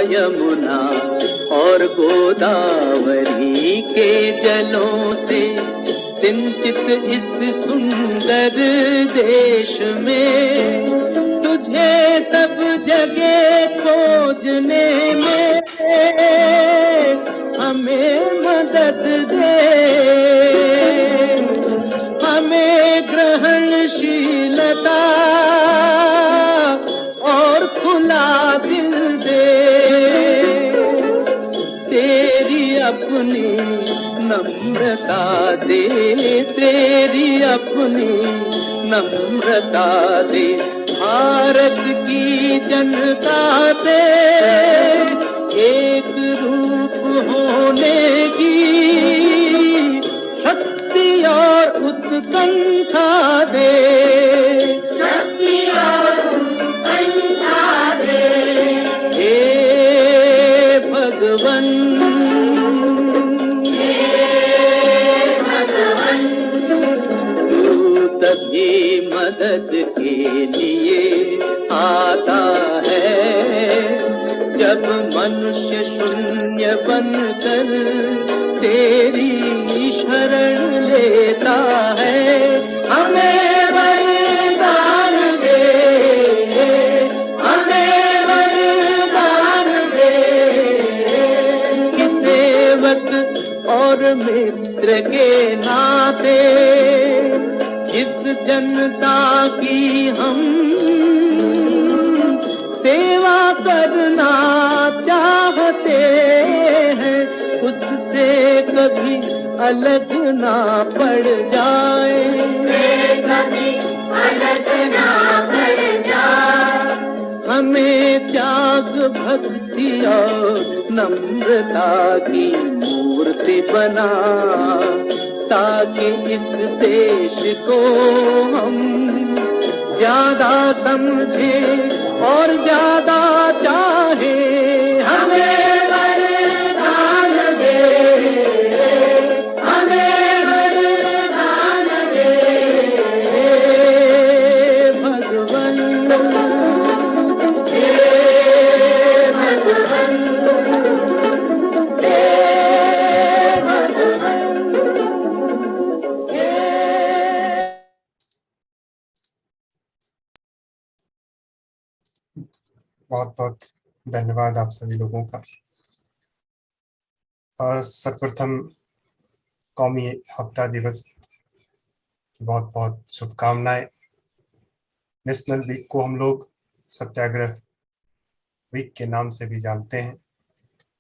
यमुना और गोदावरी के जलों से सिंचित इस सुंदर देश में तुझे सब जगह खोजने में हमें मदद दे, हमें ग्रहणशीलता और खुला दिल दे। तेरी अपनी नम्रता दे, तेरी अपनी नम्रता दे। भारत की जनता से एक रूप होने की शक्ति और उत्कंठा दे, शक्ति और उत्कंठा दे। हे भगवन, हे भगवन, तू तभी मदद के लिए आता है जब मनुष्य शून्य बनकर तेरी शरण लेता है। हमें वरदान दे, हमें वरदान दे कि सेवक और मित्र के नाते इस जनता की हम सेवा करना चाहते हैं, उससे कभी अलग ना पड़ जाए, उससे कभी अलग ना पड़ जाए। हमें त्याग भक्ति और नम्रता की मूर्ति बना, ताकि इस देश को हम ज्यादा समझे और ज्यादा चाहे। हमें वरदान दे, हमें वरदान दे, हे भगवन, हे भगवन, हे भगवन, हे। बहुत बहुत धन्यवाद आप सभी लोगों का। सर्वप्रथम कौमी हफ्ता दिवस की बहुत बहुत शुभकामनाएं। नेशनल वीक को हम लोग सत्याग्रह वीक के नाम से भी जानते हैं।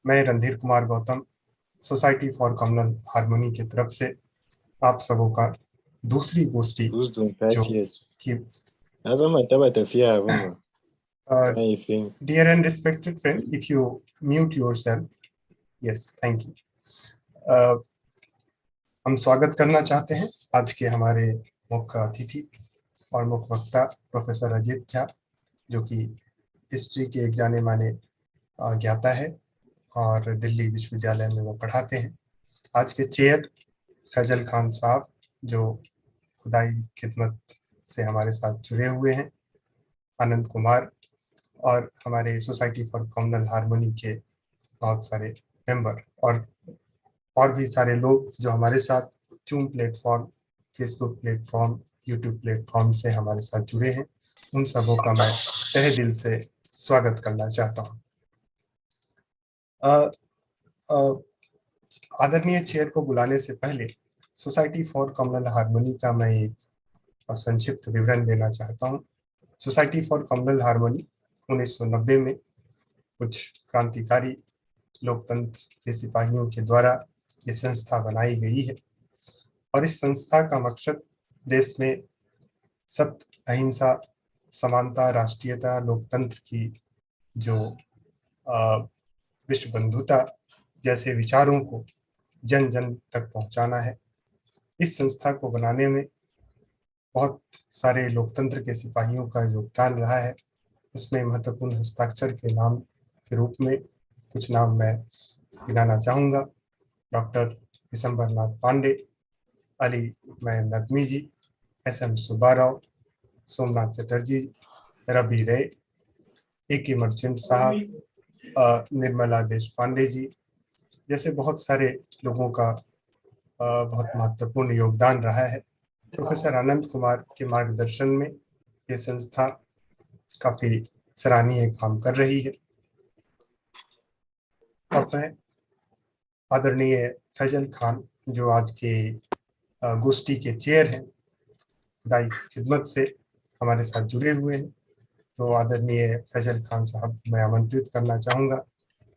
मैं Randhir Kumar Gautam society for communal harmony की तरफ से आप सबों का दूसरी गोष्ठी dear and respected friend, if you mute yourself, yes, thank you. हम स्वागत करना चाहते हैं आज के हमारे मुख्य अतिथि और मुख्य वक्ता प्रोफेसर अजीत झा, जो कि हिस्ट्री के एक जाने माने ज्ञाता है और दिल्ली विश्वविद्यालय में वो पढ़ाते हैं। आज के चेयर फैजल खान साहब, जो खुदाई खिदमत से हमारे साथ जुड़े हुए हैं, आनंद कुमार, और हमारे सोसाइटी फॉर कम्युनल हार्मोनी के बहुत सारे मेंबर और भी सारे लोग जो हमारे साथ zoom platform, Facebook platform, YouTube platform से हमारे साथ जुड़े हैं, उन सबों का मैं तहे दिल से स्वागत करना चाहता हूँ। आदरणीय चेयर को बुलाने से पहले सोसाइटी फॉर कम्युनल हार्मोनी का मैं एक संक्षिप्त विवरण देना चाहता हूँ। सोसाइटी फॉर कम्युनल हार्मोनी 1990 में कुछ क्रांतिकारी लोकतंत्र के सिपाहियों के द्वारा ये संस्था बनाई गई है और इस संस्था का मकसद देश में सत्य, अहिंसा, समानता, राष्ट्रीयता, लोकतंत्र की जो विश्व बंधुता जैसे विचारों को जन जन तक पहुंचाना है। इस संस्था को बनाने में बहुत सारे लोकतंत्र के सिपाहियों का योगदान रहा है। उसमें महत्वपूर्ण हस्ताक्षर के नाम के रूप में कुछ नाम मैं गिनाना चाहूँगा। डॉक्टर विशंबरनाथ पांडे, अली मैं नदमी जी, SM सुब्बाराव, सोमनाथ चटर्जी, रवि रे, AK मर्चेंट साहब, निर्मला देशपांडे जी जैसे बहुत सारे लोगों का बहुत महत्वपूर्ण योगदान रहा है। प्रोफेसर आनंद कुमार के मार्गदर्शन में ये संस्था काफी सराहनीय काम कर रही है। अब मैं आदरणीय फैजल खान जो आज के गोष्ठी के चेयर हैं, खुदाई खिदमत से हमारे साथ जुड़े हुए हैं, तो आदरणीय फैजल खान साहब मैं आमंत्रित करना चाहूँगा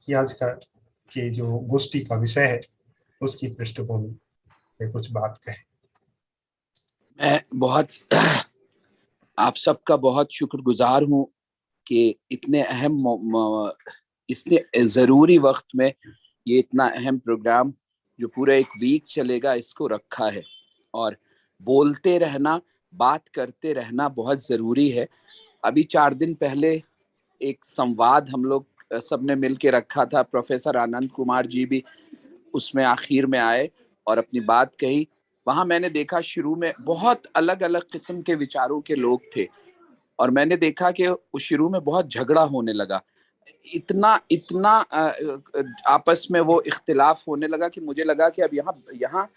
कि आज का के जो गोष्ठी का विषय है उसकी पृष्ठभूमि में कुछ बात कहें। मैं बहुत आप सबका बहुत शुक्रगुजार हूँ कि इतने इतने ज़रूरी वक्त में ये इतना अहम प्रोग्राम जो पूरा एक वीक चलेगा इसको रखा है। और बोलते रहना, बात करते रहना बहुत ज़रूरी है। अभी 4 दिन पहले एक संवाद हम लोग सबने मिल के रखा था। प्रोफेसर आनंद कुमार जी भी उसमें आखिर में आए और अपनी बात कही। वहाँ मैंने देखा शुरू में बहुत अलग अलग किस्म के विचारों के लोग थे और मैंने देखा कि उस शुरू में बहुत झगड़ा होने लगा। इतना इतना आपस में वो इख्तिलाफ होने लगा कि मुझे लगा कि अब यहाँ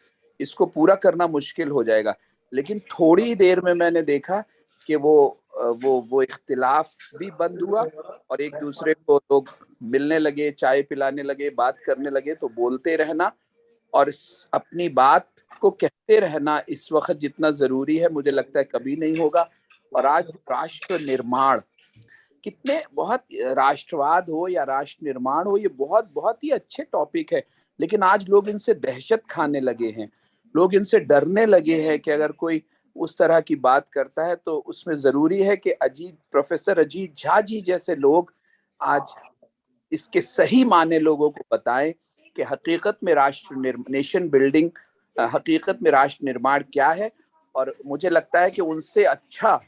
इसको पूरा करना मुश्किल हो जाएगा। लेकिन थोड़ी देर में मैंने देखा कि वो इख्तिलाफ भी बंद हुआ और एक दूसरे को लोग मिलने लगे, चाय पिलाने लगे, बात करने लगे। तो बोलते रहना और अपनी बात को कहते रहना इस वक्त जितना जरूरी है मुझे लगता है कभी नहीं होगा। और आज राष्ट्र निर्माण, कितने बहुत राष्ट्रवाद हो या राष्ट्र निर्माण हो, ये बहुत बहुत ही अच्छे टॉपिक है, लेकिन आज लोग इनसे दहशत खाने लगे हैं, लोग इनसे डरने लगे हैं कि अगर कोई उस तरह की बात करता है तो उसमें जरूरी है कि प्रोफेसर अजीत झा जी जैसे लोग आज इसके सही माने लोगों को बताएं कि हकीकत में नेशन बिल्डिंग, हकीकत में राष्ट्र निर्माण क्या है। और मुझे लगता है कि उनसे अच्छा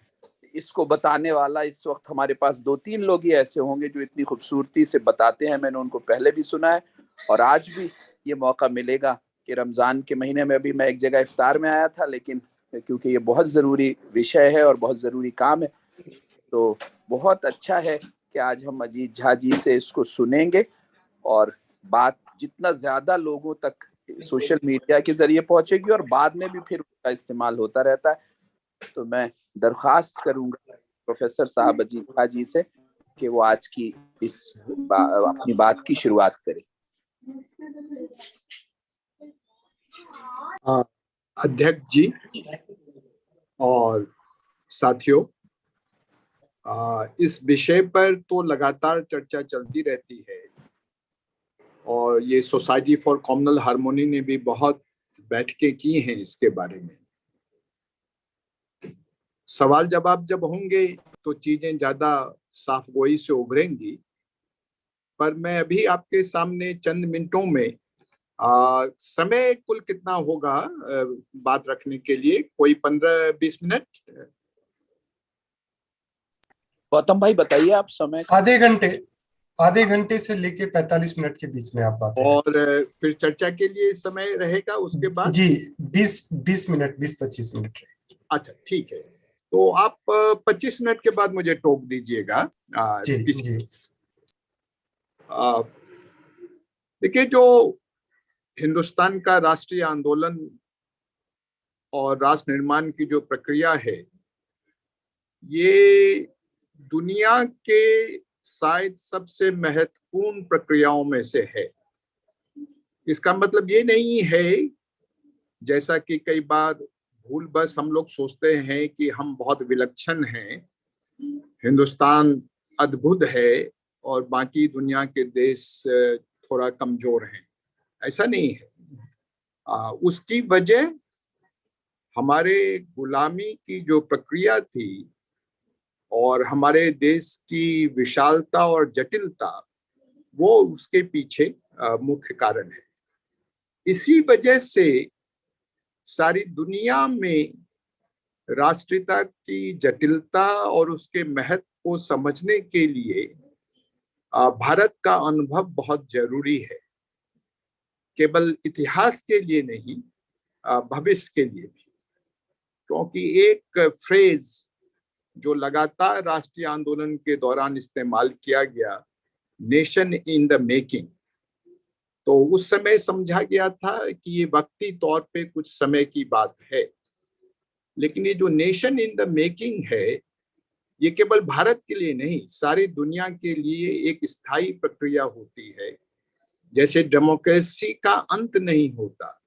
इसको बताने वाला इस वक्त हमारे पास 2-3 लोग ही ऐसे होंगे जो इतनी खूबसूरती से बताते हैं। मैंने उनको पहले भी सुना है और आज भी ये मौका मिलेगा कि रमज़ान के महीने में भी मैं एक जगह इफ्तार में आया था, लेकिन क्योंकि ये बहुत ज़रूरी विषय है और बहुत ज़रूरी काम है, तो बहुत अच्छा है कि आज हम अजीत झा जी से इसको सुनेंगे। और बात जितना ज़्यादा लोगों तक सोशल मीडिया के जरिए पहुंचेगी और बाद में भी फिर उसका इस्तेमाल होता रहता है, तो मैं दरख्वास्त करूंगा प्रोफेसर साहब अजीत झा जी से कि वो आज की अपनी बात की शुरुआत करें। अध्यक्ष जी और साथियों, इस विषय पर तो लगातार चर्चा चलती रहती है और ये सोसाइटी फॉर कॉम्युनल हार्मोनी ने भी बहुत बैठकें की हैं इसके बारे में। सवाल जवाब जब होंगे तो चीजें ज्यादा साफ गोई से उभरेंगी, पर मैं अभी आपके सामने चंद मिनटों में समय कुल कितना होगा बात रखने के लिए? कोई 15-20 मिनट? गौतम भाई बताइए आप समय। आधे घंटे से लेके 45 मिनट के बीच में आप बात। और फिर चर्चा के लिए समय रहेगा उसके बाद? जी 20 मिनट, 20-25 मिनट। अच्छा ठीक है, तो आप 25 मिनट के बाद मुझे टोक दीजिएगा। जी। देखिए, जो हिंदुस्तान का राष्ट्रीय आंदोलन और राष्ट्र निर्माण की जो प्रक्रिया है, ये दुनिया के शायद सबसे महत्वपूर्ण प्रक्रियाओं में से है। इसका मतलब ये नहीं है, जैसा कि कई बार भूल बस हम लोग सोचते हैं कि हम बहुत विलक्षण हैं, हिंदुस्तान अद्भुत है और बाकी दुनिया के देश थोड़ा कमजोर हैं। ऐसा नहीं है। उसकी वजह हमारे गुलामी की जो प्रक्रिया थी और हमारे देश की विशालता और जटिलता, वो उसके पीछे मुख्य कारण है। इसी वजह से सारी दुनिया में राष्ट्रीयता की जटिलता और उसके महत्व को समझने के लिए भारत का अनुभव बहुत जरूरी है, केवल इतिहास के लिए नहीं, भविष्य के लिए भी। क्योंकि एक फ्रेज जो लगातार राष्ट्रीय आंदोलन के दौरान इस्तेमाल किया गया, नेशन इन द मेकिंग। तो उस समय समझा गया था कि ये वक्ती तौर पे कुछ समय की बात है, लेकिन ये जो नेशन इन द मेकिंग है ये केवल भारत के लिए नहीं, सारी दुनिया के लिए एक स्थायी प्रक्रिया होती है। जैसे डेमोक्रेसी का अंत नहीं होता,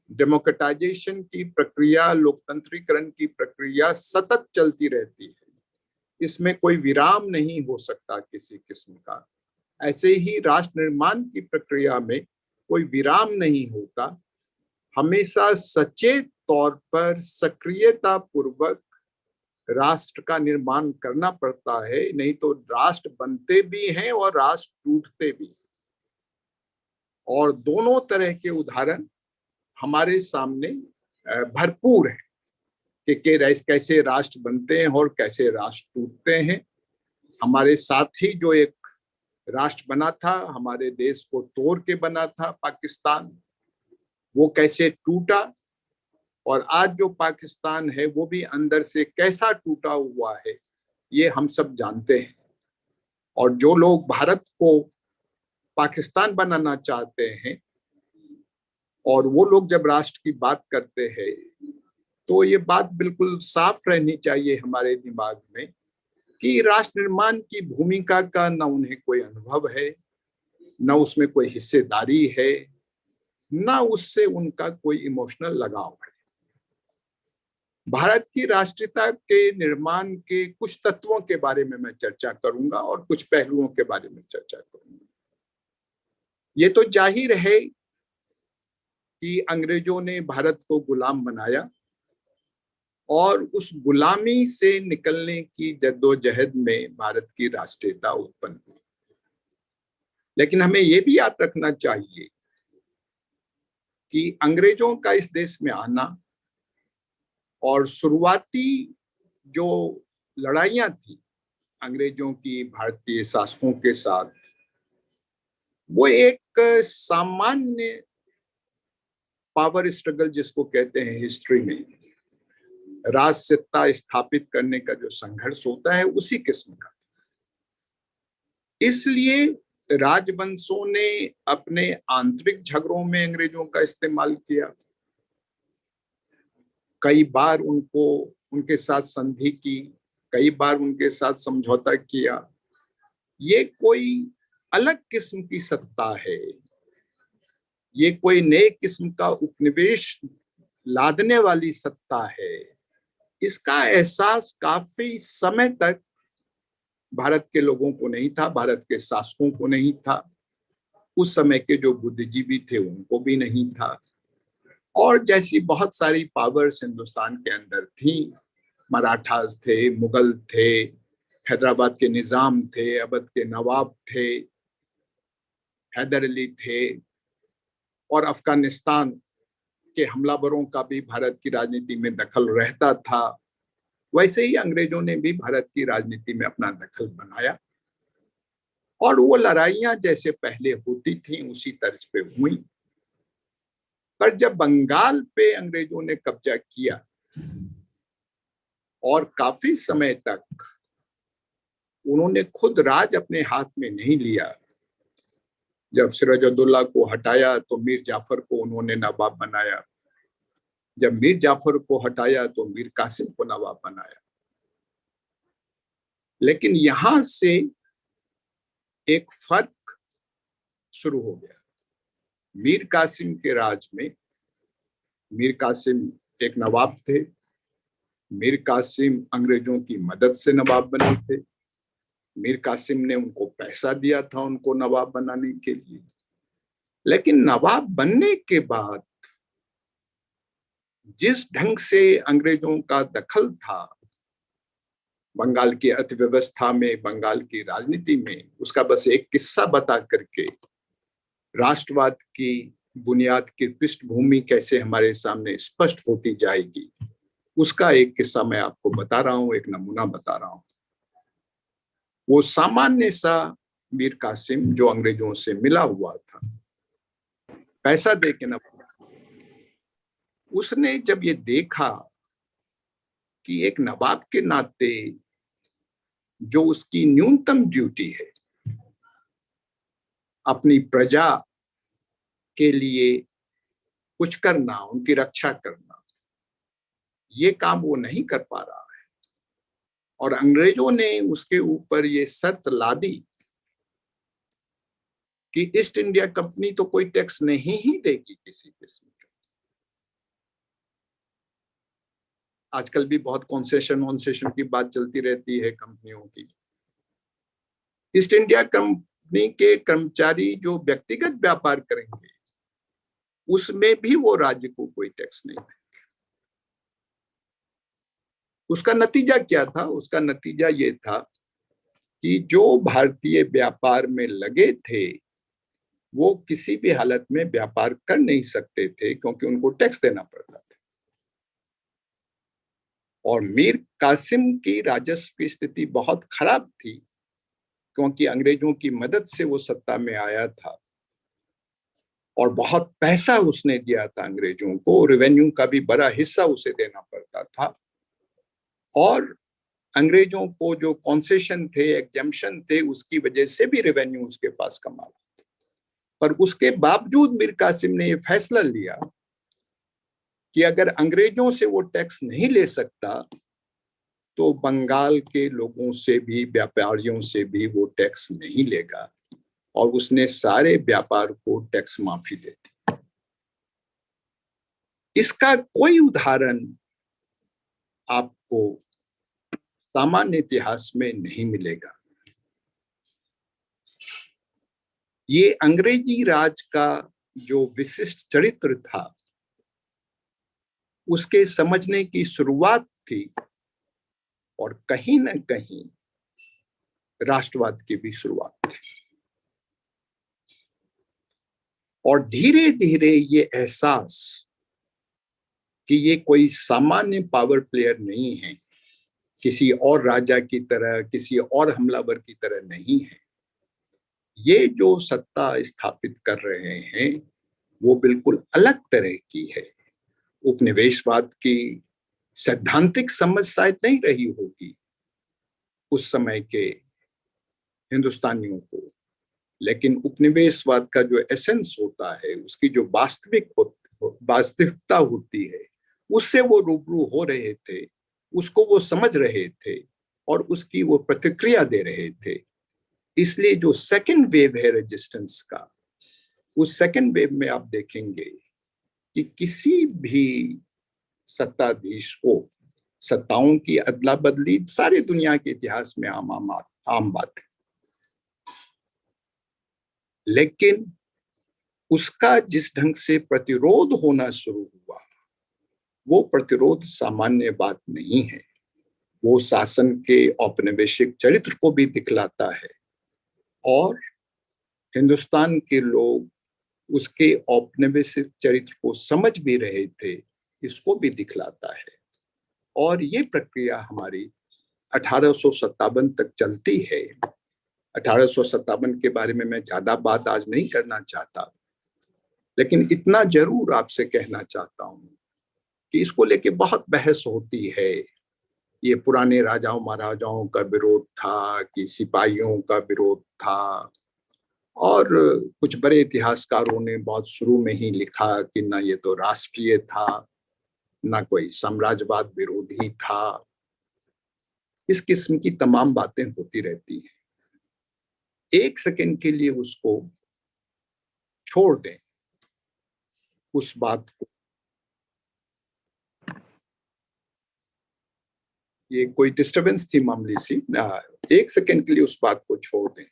डेमोक्रेटाइजेशन की प्रक्रिया, लोकतंत्रीकरण की प्रक्रिया सतत चलती रहती है, इसमें कोई विराम नहीं हो सकता किसी किस्म का। ऐसे ही राष्ट्र निर्माण की प्रक्रिया में कोई विराम नहीं होता, हमेशा सचेत तौर पर सक्रियता पूर्वक राष्ट्र का निर्माण करना पड़ता है, नहीं तो राष्ट्र बनते भी हैं और राष्ट्र टूटते भी। और दोनों तरह के उदाहरण हमारे सामने भरपूर है कि कैसे राष्ट्र बनते हैं और कैसे राष्ट्र टूटते हैं। हमारे साथ ही जो एक राष्ट्र बना था, हमारे देश को तोड़ के बना था पाकिस्तान, वो कैसे टूटा, और आज जो पाकिस्तान है वो भी अंदर से कैसा टूटा हुआ है, ये हम सब जानते हैं। और जो लोग भारत को पाकिस्तान बनाना चाहते हैं और वो लोग जब राष्ट्र की बात करते हैं तो ये बात बिल्कुल साफ रहनी चाहिए हमारे दिमाग में कि राष्ट्र निर्माण की भूमिका का न उन्हें कोई अनुभव है, न उसमें कोई हिस्सेदारी है, न उससे उनका कोई इमोशनल लगाव है। भारत की राष्ट्रीयता के निर्माण के कुछ तत्वों के बारे में मैं चर्चा करूंगा और कुछ पहलुओं के बारे में चर्चा करूंगा। ये तो जाहिर है कि अंग्रेजों ने भारत को गुलाम बनाया और उस गुलामी से निकलने की जद्दोजहद में भारत की राष्ट्रीयता उत्पन्न हुई। लेकिन हमें यह भी याद रखना चाहिए कि अंग्रेजों का इस देश में आना और शुरुआती जो लड़ाइयां थी अंग्रेजों की भारतीय शासकों के साथ, वो एक सामान्य पावर स्ट्रगल जिसको कहते हैं हिस्ट्री में, राज सत्ता स्थापित करने का जो संघर्ष होता है उसी किस्म का। इसलिए राजवंशों ने अपने आंतरिक झगड़ों में अंग्रेजों का इस्तेमाल किया, कई बार उनके साथ संधि की, कई बार उनके साथ समझौता किया। ये कोई अलग किस्म की सत्ता है, ये कोई नए किस्म का उपनिवेश लादने वाली सत्ता है, इसका एहसास काफी समय तक भारत के लोगों को नहीं था, भारत के शासकों को नहीं था, उस समय के जो बुद्धिजीवी थे उनको भी नहीं था। और जैसी बहुत सारी पावर्स हिंदुस्तान के अंदर थी, मराठास थे, मुगल थे, हैदराबाद के निजाम थे, अवध के नवाब थे, हैदर अली थे, और अफगानिस्तान के हमलावरों का भी भारत की राजनीति में दखल रहता था। वैसे ही अंग्रेजों ने भी भारत की राजनीति में अपना दखल बनाया और वो लड़ाइयां जैसे पहले होती थी उसी तर्ज पे हुई। पर जब बंगाल पे अंग्रेजों ने कब्जा किया और काफी समय तक उन्होंने खुद राज अपने हाथ में नहीं लिया, जब सिराजुद्दौला को हटाया तो मीर जाफर को उन्होंने नवाब बनाया, जब मीर जाफर को हटाया तो मीर कासिम को नवाब बनाया। लेकिन यहां से एक फर्क शुरू हो गया। मीर कासिम के राज में मीर कासिम एक नवाब थे, मीर कासिम अंग्रेजों की मदद से नवाब बने थे, मीर कासिम ने उनको पैसा दिया था उनको नवाब बनाने के लिए। लेकिन नवाब बनने के बाद जिस ढंग से अंग्रेजों का दखल था बंगाल की अर्थव्यवस्था में, बंगाल की राजनीति में, उसका बस एक किस्सा बता करके राष्ट्रवाद की बुनियाद की पृष्ठभूमि कैसे हमारे सामने स्पष्ट होती जाएगी, उसका एक किस्सा मैं आपको बता रहा हूं, एक नमूना बता रहा हूं। वो सामान्य सा मीर कासिम जो अंग्रेजों से मिला हुआ था, पैसा दे के न, उसने जब ये देखा कि एक नवाब के नाते जो उसकी न्यूनतम ड्यूटी है अपनी प्रजा के लिए कुछ करना, उनकी रक्षा करना, ये काम वो नहीं कर पा रहा है। और अंग्रेजों ने उसके ऊपर ये शर्त ला दी कि ईस्ट इंडिया कंपनी तो कोई टैक्स नहीं ही देगी किसी किस्म का। आजकल भी बहुत कॉन्सेशन की बात चलती रहती है कंपनियों की। ईस्ट इंडिया कंपनी के कर्मचारी जो व्यक्तिगत व्यापार करेंगे उसमें भी वो राज्य को कोई टैक्स नहीं देंगे। उसका नतीजा क्या था? उसका नतीजा ये था कि जो भारतीय व्यापार में लगे थे वो किसी भी हालत में व्यापार कर नहीं सकते थे, क्योंकि उनको टैक्स देना पड़ता था। और मीर कासिम की राजस्व की स्थिति बहुत खराब थी, क्योंकि अंग्रेजों की मदद से वो सत्ता में आया था और बहुत पैसा उसने दिया था अंग्रेजों को। रेवेन्यू का भी बड़ा हिस्सा उसे देना पड़ता था। और अंग्रेजों को जो कॉन्सेशन थे, एग्जेम्पशन थे, उसकी वजह से भी रेवेन्यू उसके पास कम आ रहा था। पर उसके बावजूद मीर कासिम ने यह फैसला लिया कि अगर अंग्रेजों से वो टैक्स नहीं ले सकता तो बंगाल के लोगों से भी, व्यापारियों से भी वो टैक्स नहीं लेगा। और उसने सारे व्यापार को टैक्स माफी दे दी। इसका कोई उदाहरण आपको सामान्य इतिहास में नहीं मिलेगा। ये अंग्रेजी राज का जो विशिष्ट चरित्र था उसके समझने की शुरुआत थी, और कहीं न कहीं राष्ट्रवाद की भी शुरुआत थी। और धीरे धीरे ये एहसास कि ये कोई सामान्य पावर प्लेयर नहीं है, किसी और राजा की तरह, किसी और हमलावर की तरह नहीं है। ये जो सत्ता स्थापित कर रहे हैं वो बिल्कुल अलग तरह की है। उपनिवेशवाद की सैद्धांतिक समझ शायद नहीं रही होगी उस समय के हिंदुस्तानियों को, लेकिन उपनिवेशवाद का जो एसेंस होता है, उसकी जो वास्तविकता होती है, उससे वो रूबरू हो रहे थे, उसको वो समझ रहे थे और उसकी वो प्रतिक्रिया दे रहे थे। इसलिए जो सेकंड वेव है रेजिस्टेंस का, उस सेकंड वेव में आप देखेंगे कि किसी भी सत्ताधीश को सत्ताओं की अदला बदली सारी दुनिया के इतिहास में आम बात है, लेकिन उसका जिस ढंग से प्रतिरोध होना शुरू हुआ वो प्रतिरोध सामान्य बात नहीं है। वो शासन के औपनिवेशिक चरित्र को भी दिखलाता है और हिंदुस्तान के लोग उसके औपनिवेशिक चरित्र को समझ भी रहे थे, इसको भी दिखलाता है। और ये प्रक्रिया हमारी 1857 तक चलती है। 1857 के बारे में मैं ज्यादा बात आज नहीं करना चाहता, लेकिन इतना जरूर आपसे कहना चाहता हूं कि इसको लेके बहुत बहस होती है। ये पुराने राजाओं महाराजाओं का विरोध था कि सिपाहियों का विरोध था, और कुछ बड़े इतिहासकारों ने बहुत शुरू में ही लिखा कि ना ये तो राष्ट्रीय था, ना कोई साम्राज्यवाद विरोधी था। इस किस्म की तमाम बातें होती रहती हैं। एक सेकंड के लिए उसको छोड़ दें, उस बात को। ये कोई डिस्टरबेंस थी मामूली सी, एक सेकंड के लिए उस बात को छोड़ दें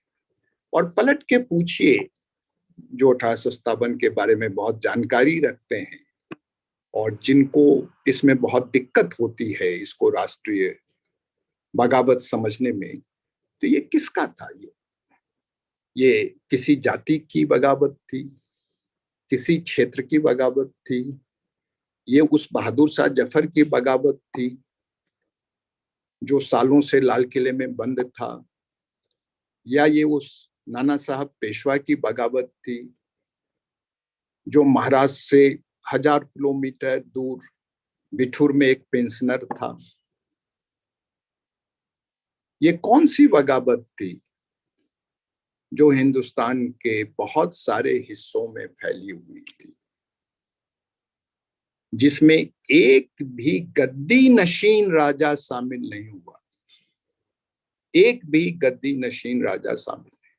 और पलट के पूछिए जो 1857 के बारे में बहुत जानकारी रखते हैं और जिनको इसमें बहुत दिक्कत होती है इसको राष्ट्रीय बगावत समझने में, तो ये किसका था? ये किसी जाति की बगावत थी, किसी क्षेत्र की बगावत थी, ये उस बहादुर शाह जफर की बगावत थी जो सालों से लाल किले में बंद था, या ये उस नाना साहब पेशवा की बगावत थी जो महाराष्ट्र से 1000 किलोमीटर दूर बिठूर में एक पेंशनर था? ये कौन सी बगावत थी जो हिंदुस्तान के बहुत सारे हिस्सों में फैली हुई थी, जिसमें एक भी गद्दी नशीन राजा शामिल नहीं हुआ, एक भी गद्दी नशीन राजा शामिल नहीं।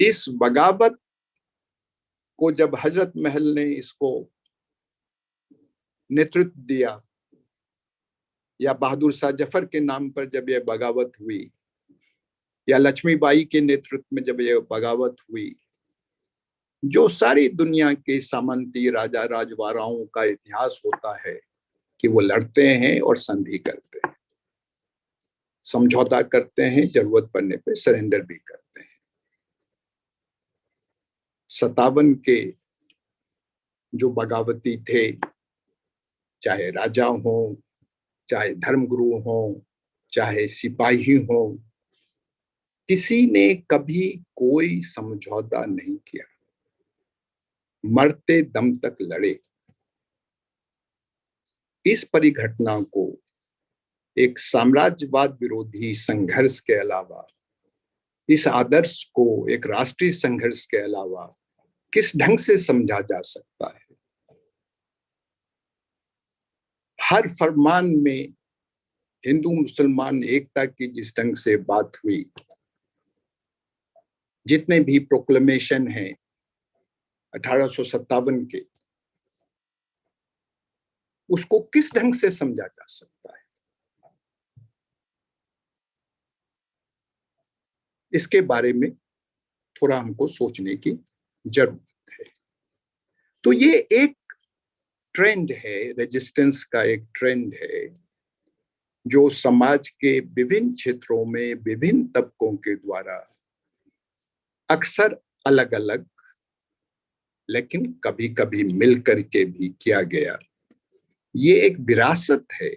इस बगावत को जब हजरत महल ने इसको नेतृत्व दिया, या बहादुर शाह जफर के नाम पर जब यह बगावत हुई, या लक्ष्मीबाई के नेतृत्व में जब यह बगावत हुई, जो सारी दुनिया के सामंती राजा राजवाराओं का इतिहास होता है कि वो लड़ते हैं और संधि करते हैं, समझौता करते हैं, जरूरत पड़ने पे सरेंडर भी करते हैं। 57 के जो बगावती थे, चाहे राजा हो, चाहे धर्मगुरु हो, चाहे सिपाही हो, किसी ने कभी कोई समझौता नहीं किया, मरते दम तक लड़े। इस परिघटना को एक साम्राज्यवाद विरोधी संघर्ष के अलावा, इस आदर्श को एक राष्ट्रीय संघर्ष के अलावा किस ढंग से समझा जा सकता है? हर फरमान में हिंदू मुसलमान एकता की जिस ढंग से बात हुई, जितने भी प्रोक्लेमेशन हैं 1857 के, उसको किस ढंग से समझा जा सकता है? इसके बारे में थोड़ा हमको सोचने की जरूरत है। तो ये एक ट्रेंड है, रेजिस्टेंस का एक ट्रेंड है, जो समाज के विभिन्न क्षेत्रों में विभिन्न तबकों के द्वारा अक्सर अलग अलग लेकिन कभी कभी मिलकर के भी किया गया। ये एक विरासत है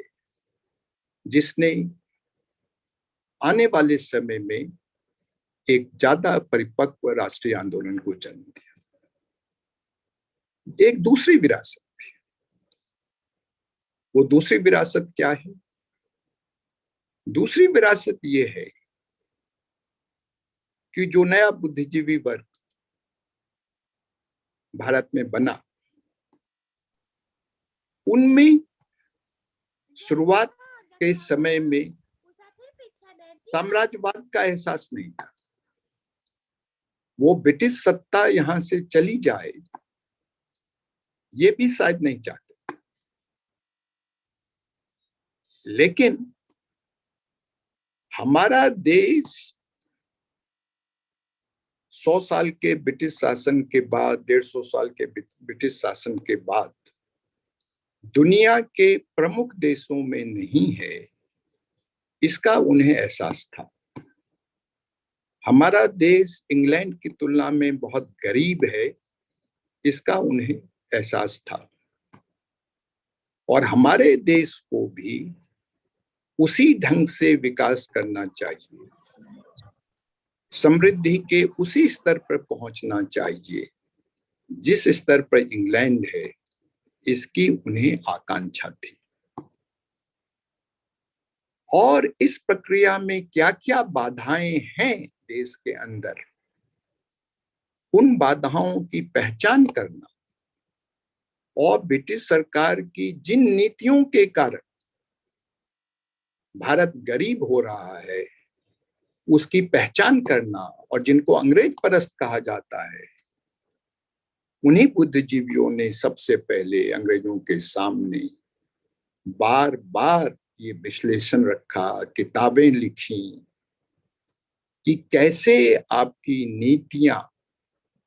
जिसने आने वाले समय में एक ज्यादा परिपक्व राष्ट्रीय आंदोलन को जन्म दिया। एक दूसरी विरासत भी, वो दूसरी विरासत क्या है? दूसरी विरासत ये है कि जो नया बुद्धिजीवी वर्ग भारत में बना, उनमें शुरुआत के समय में साम्राज्यवाद का एहसास नहीं था। वो ब्रिटिश सत्ता यहां से चली जाए, ये भी शायद नहीं चाहते। लेकिन हमारा देश 100 साल के ब्रिटिश शासन के बाद, 150 साल के ब्रिटिश शासन के बाद दुनिया के प्रमुख देशों में नहीं है, इसका उन्हें एहसास था। हमारा देश इंग्लैंड की तुलना में बहुत गरीब है, इसका उन्हें एहसास था। और हमारे देश को भी उसी ढंग से विकास करना चाहिए, समृद्धि के उसी स्तर पर पहुंचना चाहिए जिस स्तर पर इंग्लैंड है, इसकी उन्हें आकांक्षा थी। और इस प्रक्रिया में क्या क्या बाधाएं हैं देश के अंदर, उन बाधाओं की पहचान करना और ब्रिटिश सरकार की जिन नीतियों के कारण भारत गरीब हो रहा है उसकी पहचान करना, और जिनको अंग्रेज परस्त कहा जाता है, उन्हीं बुद्धिजीवियों ने सबसे पहले अंग्रेजों के सामने बार बार ये विश्लेषण रखा, किताबें लिखी कि कैसे आपकी नीतियां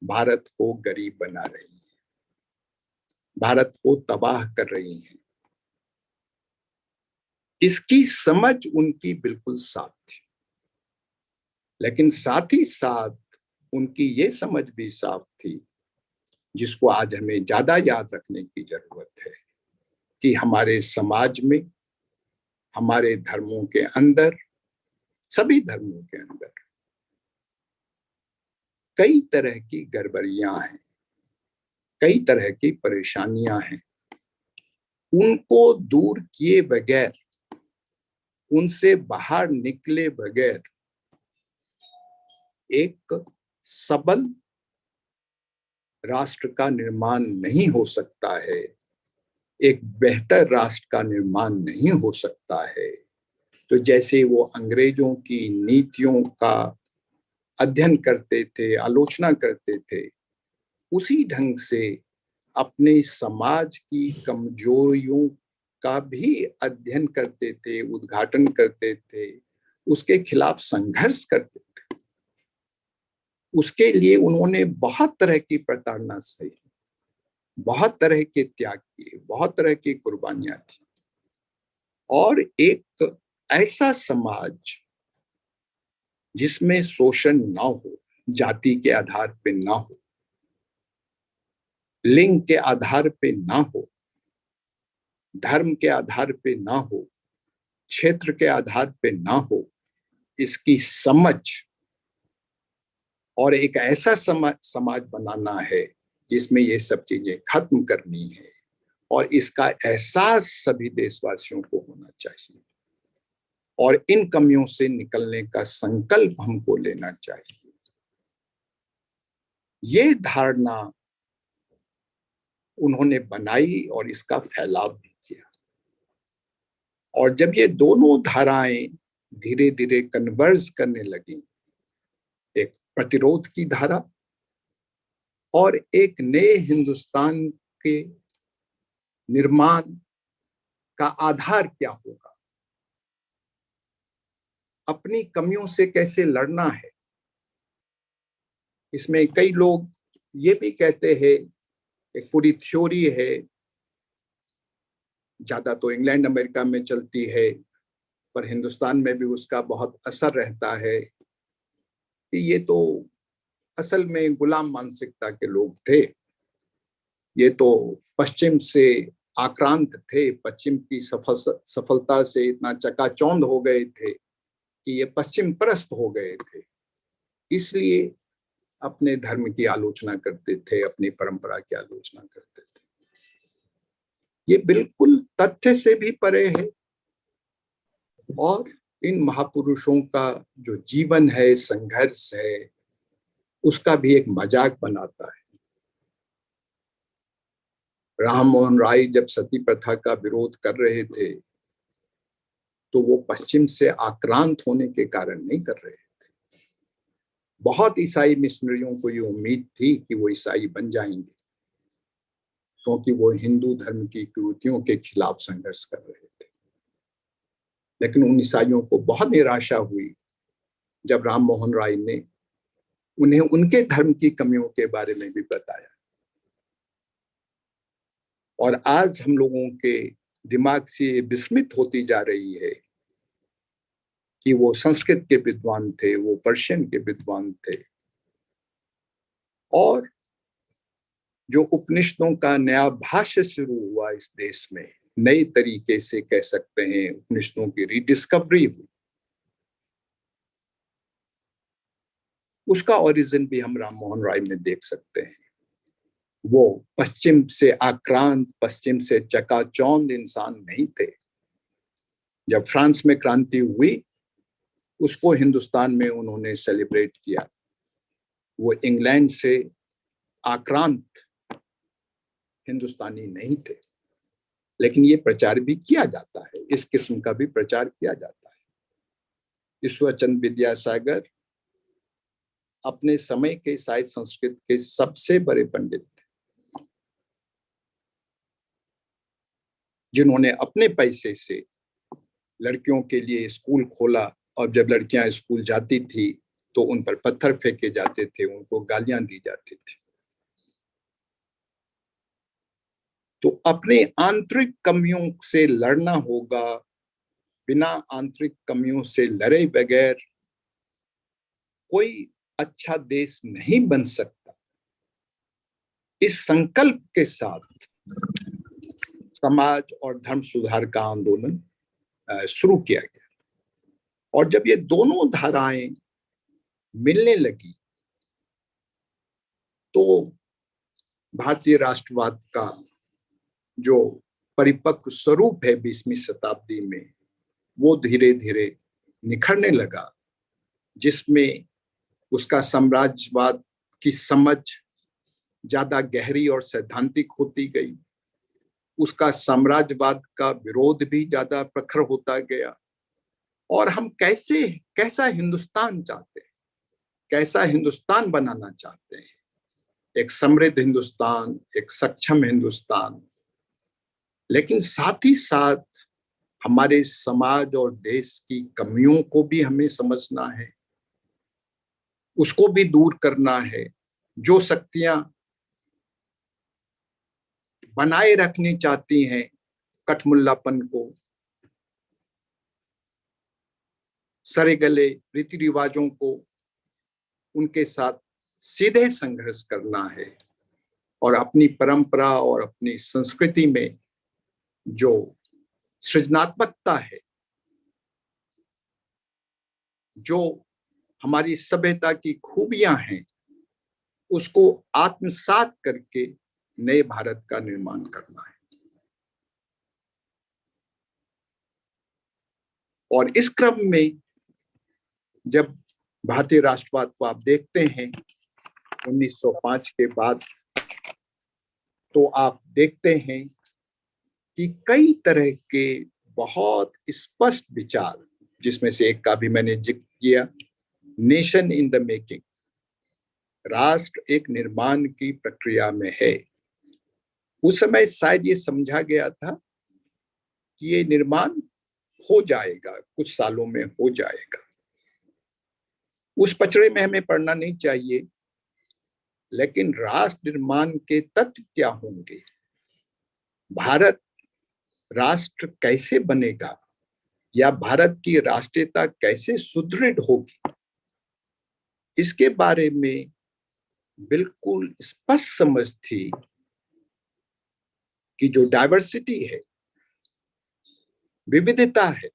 भारत को गरीब बना रही हैं, भारत को तबाह कर रही हैं। इसकी समझ उनकी बिल्कुल साफ थी, लेकिन साथ ही साथ उनकी ये समझ भी साफ थी, जिसको आज हमें ज्यादा याद रखने की जरूरत है, कि हमारे समाज में, हमारे धर्मों के अंदर, सभी धर्मों के अंदर कई तरह की गड़बड़ियां हैं, कई तरह की परेशानियां हैं। उनको दूर किए बगैर, उनसे बाहर निकले बगैर एक सबल राष्ट्र का निर्माण नहीं हो सकता है, एक बेहतर राष्ट्र का निर्माण नहीं हो सकता है। तो जैसे वो अंग्रेजों की नीतियों का अध्ययन करते थे, आलोचना करते थे, उसी ढंग से अपने समाज की कमजोरियों का भी अध्ययन करते थे, उद्घाटन करते थे, उसके खिलाफ संघर्ष करते थे। उसके लिए उन्होंने बहुत तरह की प्रताड़ना सही, बहुत तरह के त्याग किए, बहुत तरह की कुर्बानियां थी। और एक ऐसा समाज जिसमें शोषण ना हो, जाति के आधार पे ना हो, लिंग के आधार पे ना हो, धर्म के आधार पे ना हो, क्षेत्र के आधार पे ना हो, इसकी समझ और एक ऐसा समाज बनाना है जिसमें ये सब चीजें खत्म करनी है। और इसका एहसास सभी देशवासियों को होना चाहिए और इन कमियों से निकलने का संकल्प हमको लेना चाहिए। ये धारणा उन्होंने बनाई और इसका फैलाव भी किया। और जब ये दोनों धाराएं धीरे धीरे कन्वर्ज करने लगी, एक प्रतिरोध की धारा और एक नए हिंदुस्तान के निर्माण का आधार क्या होगा, अपनी कमियों से कैसे लड़ना है। इसमें कई लोग ये भी कहते हैं, एक पूरी थ्योरी है, ज्यादा तो इंग्लैंड अमेरिका में चलती है, पर हिंदुस्तान में भी उसका बहुत असर रहता है, कि ये तो असल में गुलाम मानसिकता के लोग थे, ये तो पश्चिम से आक्रांत थे, पश्चिम की सफलता से इतना चकाचौंध हो गए थे कि ये पश्चिम परस्त हो गए थे, इसलिए अपने धर्म की आलोचना करते थे, अपनी परंपरा की आलोचना करते थे। ये बिल्कुल तथ्य से भी परे है और इन महापुरुषों का जो जीवन है, संघर्ष है, उसका भी एक मजाक बनाता है। राम मोहन राय जब सती प्रथा का विरोध कर रहे थे तो वो पश्चिम से आक्रांत होने के कारण नहीं कर रहे थे। बहुत ईसाई मिशनरियों को ये उम्मीद थी कि वो ईसाई बन जाएंगे, क्योंकि वो हिंदू धर्म की कुरीतियों के खिलाफ संघर्ष कर रहे थे। लेकिन उन ईसाइयों को बहुत निराशा हुई जब राम मोहन राय ने उन्हें उनके धर्म की कमियों के बारे में भी बताया। और आज हम लोगों के दिमाग से विस्मित होती जा रही है कि वो संस्कृत के विद्वान थे, वो पर्शियन के विद्वान थे, और जो उपनिषदों का नया भाष्य शुरू हुआ इस देश में, नए तरीके से कह सकते हैं, उपनिषदों की रीडिस्कवरी हुई, उसका ओरिजिन भी हम राम मोहन राय में देख सकते हैं। वो पश्चिम से आक्रांत, पश्चिम से चकाचौंध इंसान नहीं थे। जब फ्रांस में क्रांति हुई, उसको हिंदुस्तान में उन्होंने सेलिब्रेट किया। वो इंग्लैंड से आक्रांत हिंदुस्तानी नहीं थे, लेकिन ये प्रचार भी किया जाता है, इस किस्म का भी प्रचार किया जाता है। ईश्वरचंद्र विद्यासागर अपने समय के साहित्य संस्कृत के सबसे बड़े पंडित थे, जिन्होंने अपने पैसे से लड़कियों के लिए स्कूल खोला, और जब लड़कियां स्कूल जाती थी तो उन पर पत्थर फेंके जाते थे, उनको गालियां दी जाती थी। तो अपने आंतरिक कमियों से लड़ना होगा, बिना आंतरिक कमियों से लड़े बगैर कोई अच्छा देश नहीं बन सकता। इस संकल्प के साथ समाज और धर्म सुधार का आंदोलन शुरू किया गया। और जब ये दोनों धाराएं मिलने लगी तो भारतीय राष्ट्रवाद का जो परिपक्व स्वरूप है 20वीं शताब्दी में, वो धीरे धीरे निखरने लगा, जिसमें उसका साम्राज्यवाद की समझ ज्यादा गहरी और सैद्धांतिक होती गई, उसका साम्राज्यवाद का विरोध भी ज्यादा प्रखर होता गया। और हम कैसा हिंदुस्तान चाहते हैं, कैसा हिंदुस्तान बनाना चाहते हैं, एक समृद्ध हिंदुस्तान, एक सक्षम हिंदुस्तान, लेकिन साथ ही साथ हमारे समाज और देश की कमियों को भी हमें समझना है, उसको भी दूर करना है। जो शक्तियां बनाए रखनी चाहती हैं कठमुल्लापन को, सरे गले रीति रिवाजों को, उनके साथ सीधे संघर्ष करना है और अपनी परंपरा और अपनी संस्कृति में जो सृजनात्मकता है, जो हमारी सभ्यता की खूबियां हैं, उसको आत्मसात करके नए भारत का निर्माण करना है। और इस क्रम में जब भारतीय राष्ट्रवाद को आप देखते हैं 1905 के बाद, तो आप देखते हैं कि कई तरह के बहुत स्पष्ट विचार, जिसमें से एक का भी मैंने जिक्र किया, नेशन इन द मेकिंग, राष्ट्र एक निर्माण की प्रक्रिया में है। उस समय शायद ये समझा गया था कि ये निर्माण हो जाएगा, कुछ सालों में हो जाएगा। उस पचड़े में हमें पड़ना नहीं चाहिए, लेकिन राष्ट्र निर्माण के तत्व क्या होंगे, भारत राष्ट्र कैसे बनेगा, या भारत की राष्ट्रीयता कैसे सुदृढ़ होगी, इसके बारे में बिल्कुल स्पष्ट समझ थी कि जो डाइवर्सिटी है, विविधता है,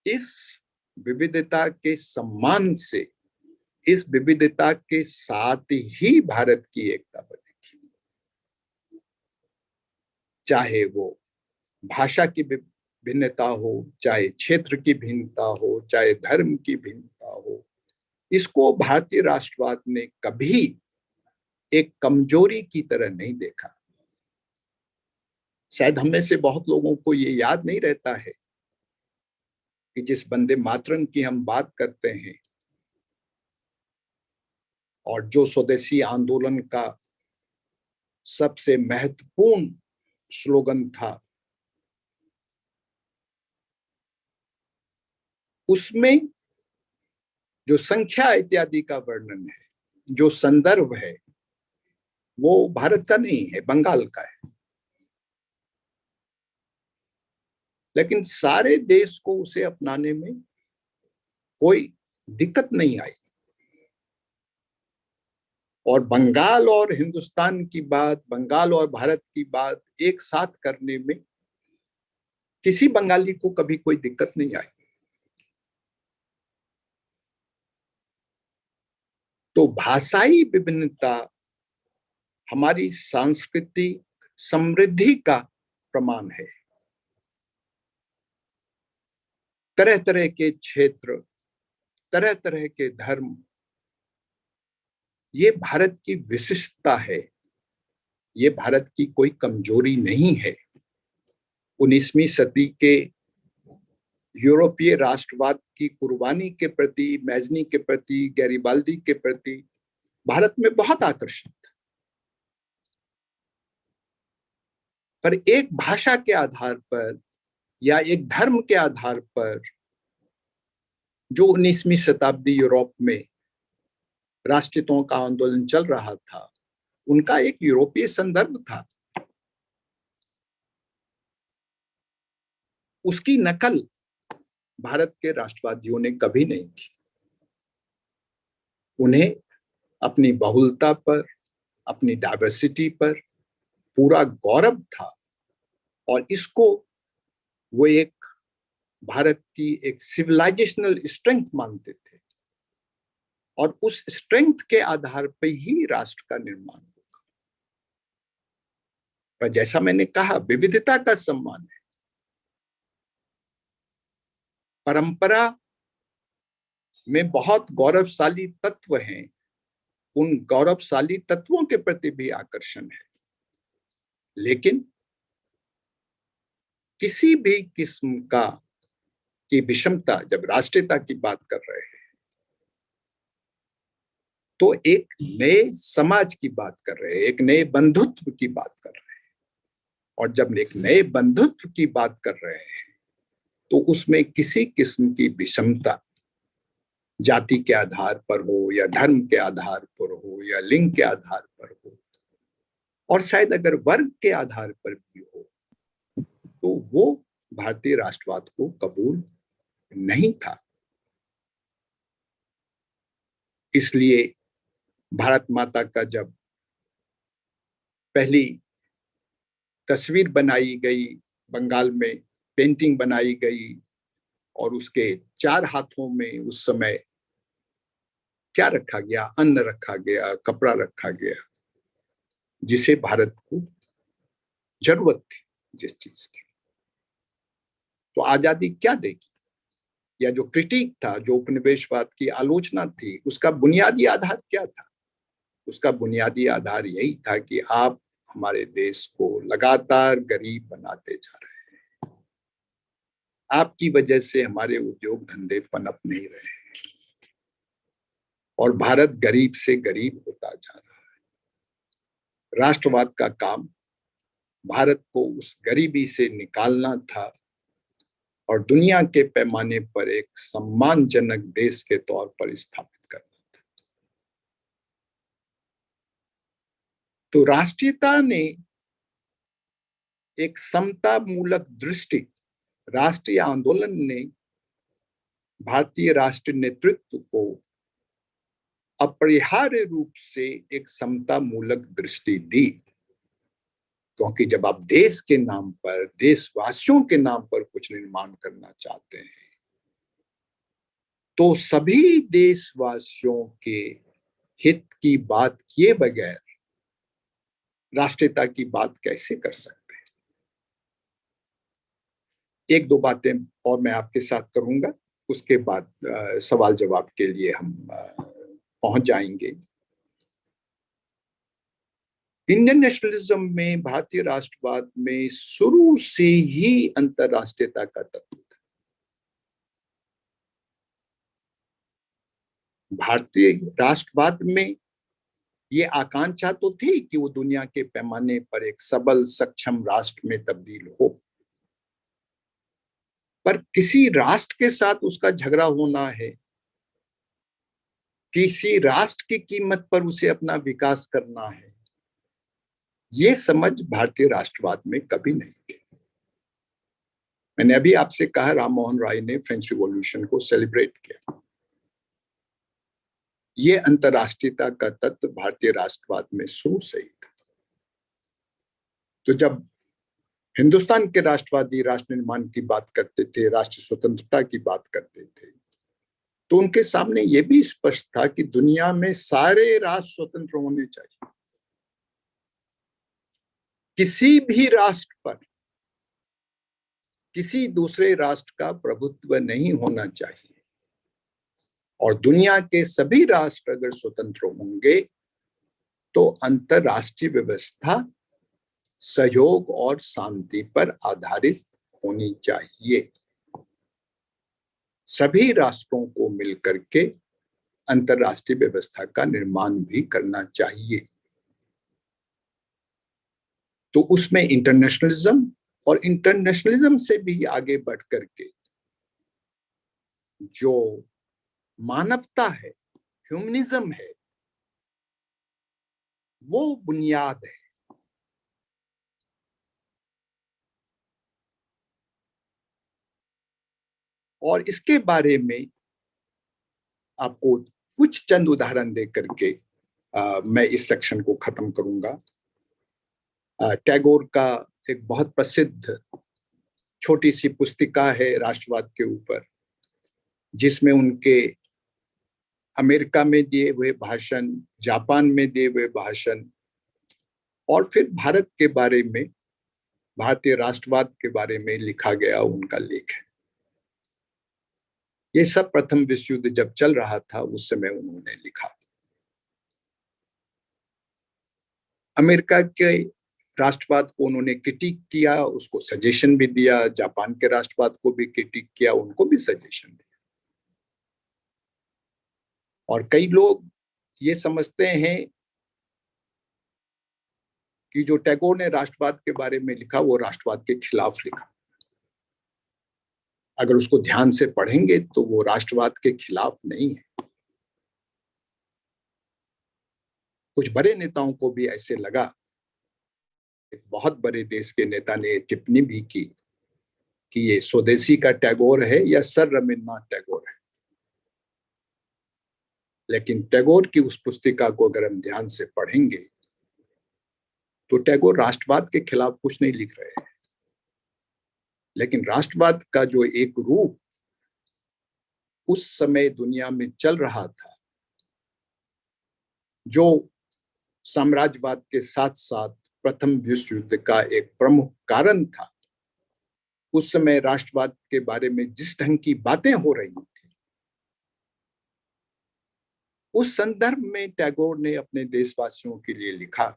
इस विविधता के सम्मान से, इस विविधता के साथ ही भारत की एकता बनेगी। चाहे वो भाषा की भिन्नता हो, चाहे क्षेत्र की भिन्नता हो, चाहे धर्म की भिन्नता हो, इसको भारतीय राष्ट्रवाद ने कभी एक कमजोरी की तरह नहीं देखा। शायद हमें से बहुत लोगों को ये याद नहीं रहता है कि जिस वंदे मातरम की हम बात करते हैं और जो स्वदेशी आंदोलन का सबसे महत्वपूर्ण स्लोगन था, उसमें जो संख्या इत्यादि का वर्णन है, जो संदर्भ है, वो भारत का नहीं है, बंगाल का है। लेकिन सारे देश को उसे अपनाने में कोई दिक्कत नहीं आई। और बंगाल और हिंदुस्तान की बात, बंगाल और भारत की बात एक साथ करने में किसी बंगाली को कभी कोई दिक्कत नहीं आई। तो भाषाई विभिन्नता हमारी सांस्कृतिक समृद्धि का प्रमाण है। तरह तरह के क्षेत्र, तरह तरह के धर्म, ये भारत की विशिष्टता है, ये भारत की कोई कमजोरी नहीं है। 19वीं सदी के यूरोपीय राष्ट्रवाद की कुर्बानी के प्रति, मैजनी के प्रति, गैरिबाल्दी के प्रति भारत में बहुत आकर्षण था। पर एक भाषा के आधार पर या एक धर्म के आधार पर जो 19वीं शताब्दी यूरोप में राष्ट्रीयताओं का आंदोलन चल रहा था, उनका एक यूरोपीय संदर्भ था। उसकी नकल भारत के राष्ट्रवादियों ने कभी नहीं की। उन्हें अपनी बहुलता पर, अपनी डाइवर्सिटी पर पूरा गौरव था और इसको वो एक भारत की एक सिविलाइजेशनल स्ट्रेंथ मानते थे और उस स्ट्रेंथ के आधार पर ही राष्ट्र का निर्माण होगा। पर जैसा मैंने कहा, विविधता का सम्मान है, परंपरा में बहुत गौरवशाली तत्व हैं, उन गौरवशाली तत्वों के प्रति भी आकर्षण है। लेकिन किसी भी किस्म की विषमता, जब राष्ट्रीयता की बात कर रहे हैं तो एक नए समाज की बात कर रहे हैं, एक नए बंधुत्व की बात कर रहे हैं। और जब एक नए बंधुत्व की बात कर रहे हैं तो उसमें किसी किस्म की विषमता, जाति के आधार पर हो या धर्म के आधार पर हो या लिंग के आधार पर हो, और शायद अगर वर्ग के आधार पर भी हो, तो वो भारतीय राष्ट्रवाद को कबूल नहीं था। इसलिए भारत माता का जब पहली तस्वीर बनाई गई, बंगाल में पेंटिंग बनाई गई, और उसके 4 हाथों में उस समय क्या रखा गया? अन्न रखा गया, कपड़ा रखा गया, जिसे भारत को जरूरत थी जिस चीज की। तो आजादी क्या देगी? या जो क्रिटिक था, जो उपनिवेशवाद की आलोचना थी, उसका बुनियादी आधार क्या था? उसका बुनियादी आधार यही था कि आप हमारे देश को लगातार गरीब बनाते जा रहे हैं, आपकी वजह से हमारे उद्योग धंधे पनप नहीं रहे हैं और भारत गरीब से गरीब होता जा रहा है। राष्ट्रवाद का काम भारत को उस गरीबी से निकालना था और दुनिया के पैमाने पर एक सम्मानजनक देश के तौर पर स्थापित करना था। तो राष्ट्रीयता ने एक समता मूलक दृष्टि, राष्ट्रीय आंदोलन ने भारतीय राष्ट्र नेतृत्व को अपरिहार्य रूप से एक समता मूलक दृष्टि दी, क्योंकि जब आप देश के नाम पर, देशवासियों के नाम पर कुछ निर्माण करना चाहते हैं तो सभी देशवासियों के हित की बात किए बगैर राष्ट्रीयता की बात कैसे कर सकते हैं? 1-2 बातें और मैं आपके साथ करूंगा, उसके बाद सवाल जवाब के लिए हम पहुंच जाएंगे। इंडियन नेशनलिज्म में, भारतीय राष्ट्रवाद में शुरू से ही अंतरराष्ट्रीयता का तत्व था। भारतीय राष्ट्रवाद में ये आकांक्षा तो थी कि वो दुनिया के पैमाने पर एक सबल सक्षम राष्ट्र में तब्दील हो, पर किसी राष्ट्र के साथ उसका झगड़ा होना है, किसी राष्ट्र की कीमत पर उसे अपना विकास करना है, ये समझ भारतीय राष्ट्रवाद में कभी नहीं थी। मैंने अभी आपसे कहा, राम मोहन राय ने फ्रेंच रिवॉल्यूशन को सेलिब्रेट किया। ये अंतरराष्ट्रीयता का तत्व भारतीय राष्ट्रवाद में शुरू से ही था। तो जब हिंदुस्तान के राष्ट्रवादी राष्ट्र निर्माण की बात करते थे, राष्ट्र स्वतंत्रता की बात करते थे, तो उनके सामने यह भी स्पष्ट था कि दुनिया में सारे राष्ट्र स्वतंत्र होने चाहिए, किसी भी राष्ट्र पर किसी दूसरे राष्ट्र का प्रभुत्व नहीं होना चाहिए, और दुनिया के सभी राष्ट्र अगर स्वतंत्र होंगे तो अंतरराष्ट्रीय व्यवस्था सहयोग और शांति पर आधारित होनी चाहिए। सभी राष्ट्रों को मिलकर के अंतरराष्ट्रीय व्यवस्था का निर्माण भी करना चाहिए। तो उसमें इंटरनेशनलिज्म, और इंटरनेशनलिज्म से भी आगे बढ़ करके जो मानवता है, ह्यूमनिज्म है, वो बुनियाद है। और इसके बारे में आपको कुछ चंद उदाहरण दे करके मैं इस सेक्शन को खत्म करूंगा। टैगोर का एक बहुत प्रसिद्ध छोटी सी पुस्तिका है राष्ट्रवाद के ऊपर, जिसमें उनके अमेरिका में दिए हुए भाषण, जापान में दिए हुए भाषण, और फिर भारत के बारे में, भारतीय राष्ट्रवाद के बारे में लिखा गया उनका लेख है। ये सब प्रथम विश्व युद्ध जब चल रहा था उस समय उन्होंने लिखा। अमेरिका के राष्ट्रवाद को उन्होंने क्रिटिक किया, उसको सजेशन भी दिया। जापान के राष्ट्रवाद को भी क्रिटिक किया, उनको भी सजेशन दिया। और कई लोग ये समझते हैं कि जो टैगोर ने राष्ट्रवाद के बारे में लिखा वो राष्ट्रवाद के खिलाफ लिखा। अगर उसको ध्यान से पढ़ेंगे तो वो राष्ट्रवाद के खिलाफ नहीं है। कुछ बड़े नेताओं को भी ऐसे लगा। एक बहुत बड़े देश के नेता ने टिप्पणी भी की कि ये स्वदेशी का टैगोर है या सर रविन्द्रनाथ टैगोर है। लेकिन टैगोर की उस पुस्तिका को अगर हम ध्यान से पढ़ेंगे तो टैगोर राष्ट्रवाद के खिलाफ कुछ नहीं लिख रहे हैं, लेकिन राष्ट्रवाद का जो एक रूप उस समय दुनिया में चल रहा था, जो साम्राज्यवाद के साथ साथ प्रथम विश्व युद्ध का एक प्रमुख कारण था, उस समय राष्ट्रवाद के बारे में जिस ढंग की बातें हो रही थी, उस संदर्भ में टैगोर ने अपने देशवासियों के लिए लिखा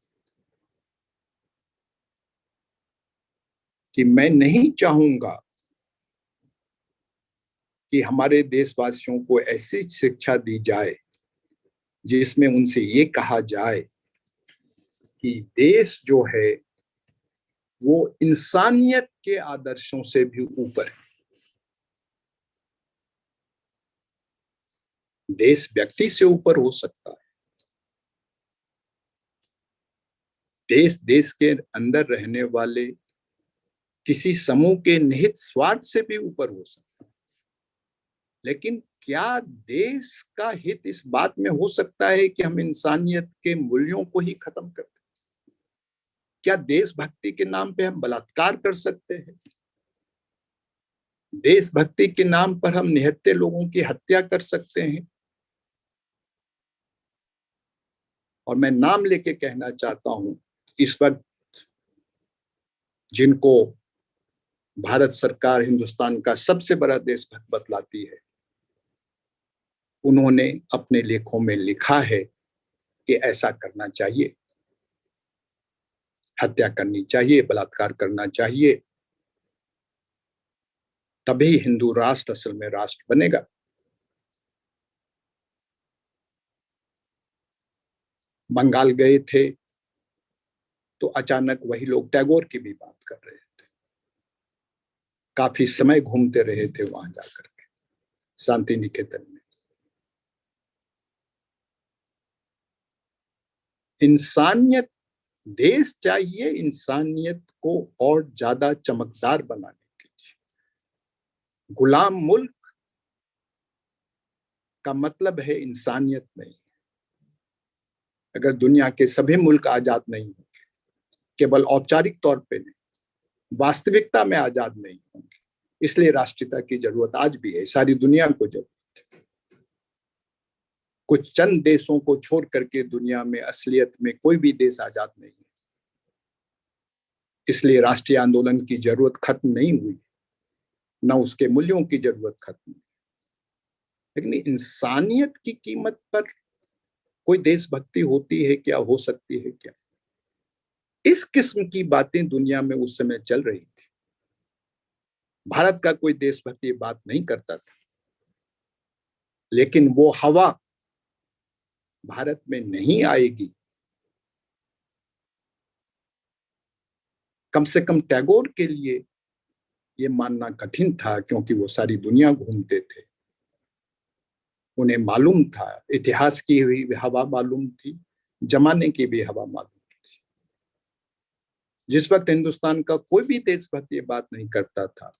कि मैं नहीं चाहूंगा कि हमारे देशवासियों को ऐसी शिक्षा दी जाए जिसमें उनसे ये कहा जाए कि देश जो है वो इंसानियत के आदर्शों से भी ऊपर है। देश व्यक्ति से ऊपर हो सकता है, देश के अंदर रहने वाले किसी समूह के निहित स्वार्थ से भी ऊपर हो सकता है, लेकिन क्या देश का हित इस बात में हो सकता है कि हम इंसानियत के मूल्यों को ही खत्म कर दें? क्या देशभक्ति के नाम पे हम बलात्कार कर सकते हैं? देशभक्ति के नाम पर हम निहत्थे लोगों की हत्या कर सकते हैं? और मैं नाम लेके कहना चाहता हूं, इस वक्त जिनको भारत सरकार हिंदुस्तान का सबसे बड़ा देशभक्त बतलाती है, उन्होंने अपने लेखों में लिखा है कि ऐसा करना चाहिए, हत्या करनी चाहिए, बलात्कार करना चाहिए, तभी हिंदू राष्ट्र असल में राष्ट्र बनेगा। बंगाल गए थे तो अचानक वही लोग टैगोर की भी बात कर रहे थे। काफी समय घूमते रहे थे वहां जाकर के शांति निकेतन में। इंसानियत, देश चाहिए इंसानियत को और ज्यादा चमकदार बनाने के लिए। गुलाम मुल्क का मतलब है इंसानियत नहीं। अगर दुनिया के सभी मुल्क आजाद नहीं होंगे, केवल औपचारिक तौर पे नहीं, वास्तविकता में आजाद नहीं होंगे, इसलिए राष्ट्रीयता की जरूरत आज भी है, सारी दुनिया को जरूरत है। कुछ चंद देशों को छोड़ करके दुनिया में असलियत में कोई भी देश आजाद नहीं है, इसलिए राष्ट्रीय आंदोलन की जरूरत खत्म नहीं हुई, न उसके मूल्यों की जरूरत खत्म हुई। लेकिन इंसानियत की कीमत पर कोई देशभक्ति होती है क्या, हो सकती है क्या? इस किस्म की बातें दुनिया में उस समय चल रही थी। भारत का कोई देशभक्त ये बात नहीं करता था, लेकिन वो हवा भारत में नहीं आएगी। कम से कम टैगोर के लिए ये मानना कठिन था, क्योंकि वो सारी दुनिया घूमते थे, उन्हें मालूम था, इतिहास की भी हवा मालूम थी, जमाने की भी हवा मालूम थी। जिस वक्त हिंदुस्तान का कोई भी देशभक्त ये बात नहीं करता था,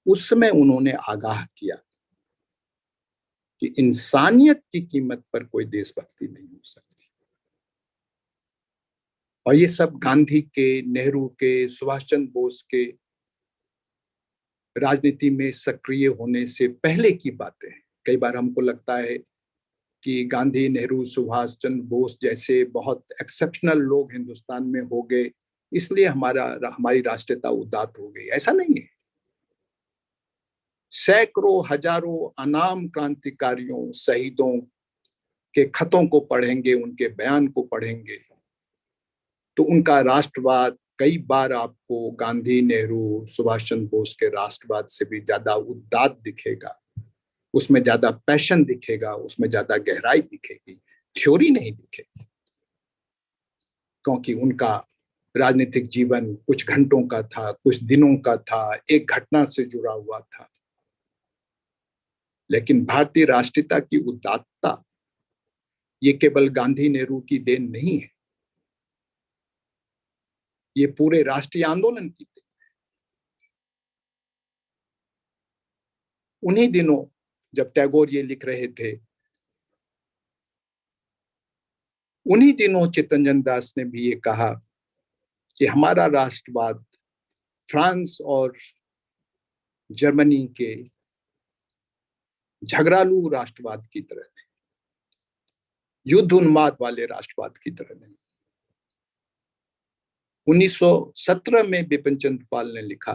उस समय उन्होंने आगाह किया कि इंसानियत की कीमत पर कोई देशभक्ति नहीं हो सकती। और ये सब गांधी के, नेहरू के, सुभाष चंद्र बोस के राजनीति में सक्रिय होने से पहले की बातें हैं। कई बार हमको लगता है कि गांधी, नेहरू, सुभाष चंद्र बोस जैसे बहुत एक्सेप्शनल लोग हिंदुस्तान में हो गए, इसलिए हमारी राष्ट्रीयता उदात हो गई। ऐसा नहीं है। सैकड़ों हजारों अनाम क्रांतिकारियों शहीदों के खतों को पढ़ेंगे, उनके बयान को पढ़ेंगे, तो उनका राष्ट्रवाद कई बार आपको गांधी, नेहरू, सुभाष चंद्र बोस के राष्ट्रवाद से भी ज्यादा उदात्त दिखेगा, उसमें ज्यादा पैशन दिखेगा, उसमें ज्यादा गहराई दिखेगी, थ्योरी नहीं दिखेगी, क्योंकि उनका राजनीतिक जीवन कुछ घंटों का था, कुछ दिनों का था, एक घटना से जुड़ा हुआ था। लेकिन भारतीय राष्ट्रीयता की उदात्तता ये केवल गांधी, नेहरू की देन नहीं है, ये पूरे राष्ट्रीय आंदोलन की देन। उन्हीं दिनों जब टैगोर ये लिख रहे थे, उन्हीं दिनों चित्तरंजन दास ने भी ये कहा कि हमारा राष्ट्रवाद फ्रांस और जर्मनी के झगड़ालू राष्ट्रवाद की तरह नहीं, युद्ध उन्माद वाले राष्ट्रवाद की तरह नहीं। 1917 में बिपिन चंद्र पाल ने लिखा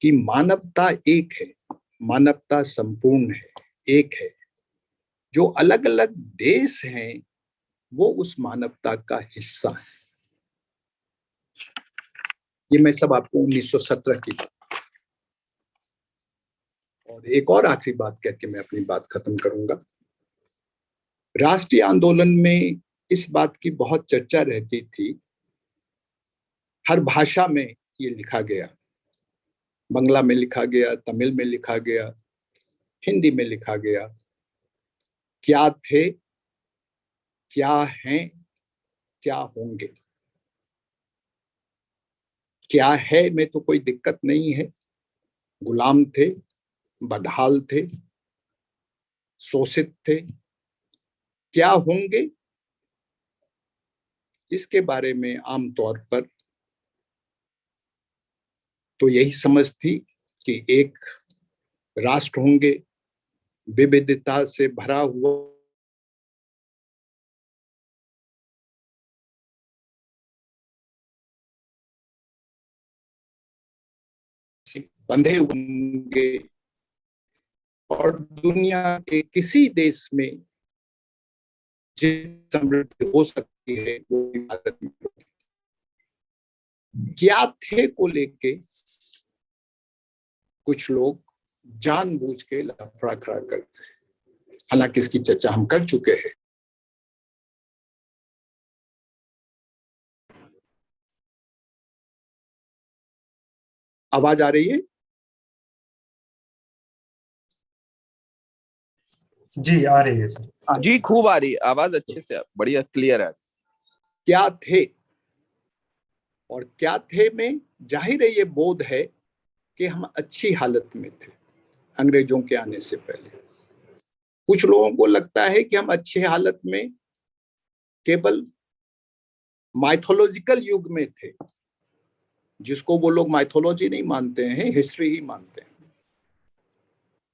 कि मानवता एक है, मानवता संपूर्ण है, एक है। जो अलग अलग देश हैं वो उस मानवता का हिस्सा है। ये मैं सब आपको 1917 की बात, और एक और आखिरी बात कह के मैं अपनी बात खत्म करूंगा। राष्ट्रीय आंदोलन में इस बात की बहुत चर्चा रहती थी, हर भाषा में ये लिखा गया, बंगला में लिखा गया, तमिल में लिखा गया, हिंदी में लिखा गया, क्या थे, क्या हैं, क्या होंगे। क्या है में तो कोई दिक्कत नहीं है, गुलाम थे, बदहाल थे, शोषित थे। क्या होंगे इसके बारे में आमतौर पर तो यही समझ थी कि एक राष्ट्र होंगे, विविधता से भरा हुआ, बंधे होंगे, और दुनिया के किसी देश में जितनी समृद्धि हो सकती है वो भारत में होगी। क्या थे को लेके कुछ लोग जानबूझ के लफड़ा खड़ा करते हैं, हालांकि इसकी चर्चा हम कर चुके हैं। आवाज आ रही है? जी आ रही है सर। जी खूब आ रही है आवाज, अच्छे से बढ़िया क्लियर है। क्या थे, और क्या थे में जाहिर है ये बोध है कि हम अच्छी हालत में थे अंग्रेजों के आने से पहले। कुछ लोगों को लगता है कि हम अच्छी हालत में केवल माइथोलॉजिकल युग में थे, जिसको वो लोग माइथोलॉजी नहीं मानते हैं, हिस्ट्री ही मानते हैं।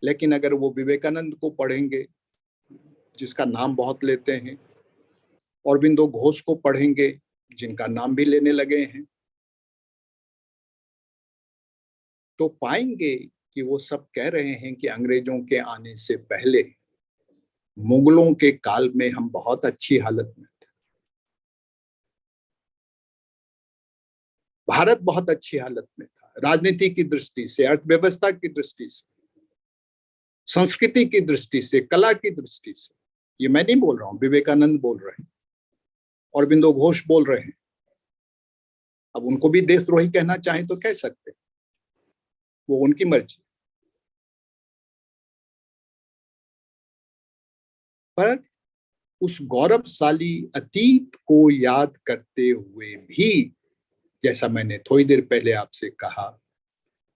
लेकिन अगर वो विवेकानंद को पढ़ेंगे, जिसका नाम बहुत लेते हैं, अरबिंदो घोष को पढ़ेंगे, जिनका नाम भी लेने लगे हैं, तो पाएंगे कि वो सब कह रहे हैं कि अंग्रेजों के आने से पहले मुगलों के काल में हम बहुत अच्छी हालत में थे। भारत बहुत अच्छी हालत में था, राजनीति की दृष्टि से, अर्थव्यवस्था की दृष्टि से, संस्कृति की दृष्टि से, कला की दृष्टि से। ये मैं नहीं बोल रहा हूं, विवेकानंद बोल रहे हैं, अरबिंदो घोष बोल रहे हैं। अब उनको भी देशद्रोही कहना चाहें तो कह सकते हैं, वो उनकी मर्जी। पर उस गौरवशाली अतीत को याद करते हुए भी, जैसा मैंने थोड़ी देर पहले आपसे कहा,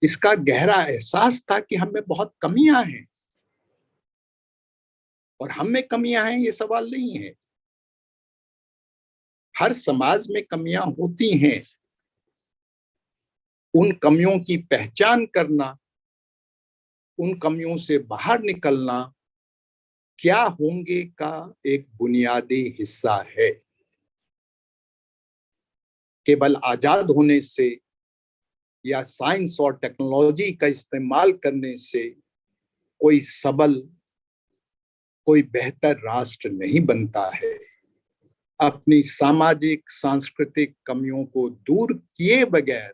इसका गहरा एहसास था कि हम में बहुत कमियां हैं, और हम में कमियां हैं ये सवाल नहीं है। हर समाज में कमियां होती हैं, उन कमियों की पहचान करना, उन कमियों से बाहर निकलना क्या होंगे का एक बुनियादी हिस्सा है। केवल आजाद होने से या साइंस और टेक्नोलॉजी का इस्तेमाल करने से कोई सबल, कोई बेहतर राष्ट्र नहीं बनता है। अपनी सामाजिक सांस्कृतिक कमियों को दूर किए बगैर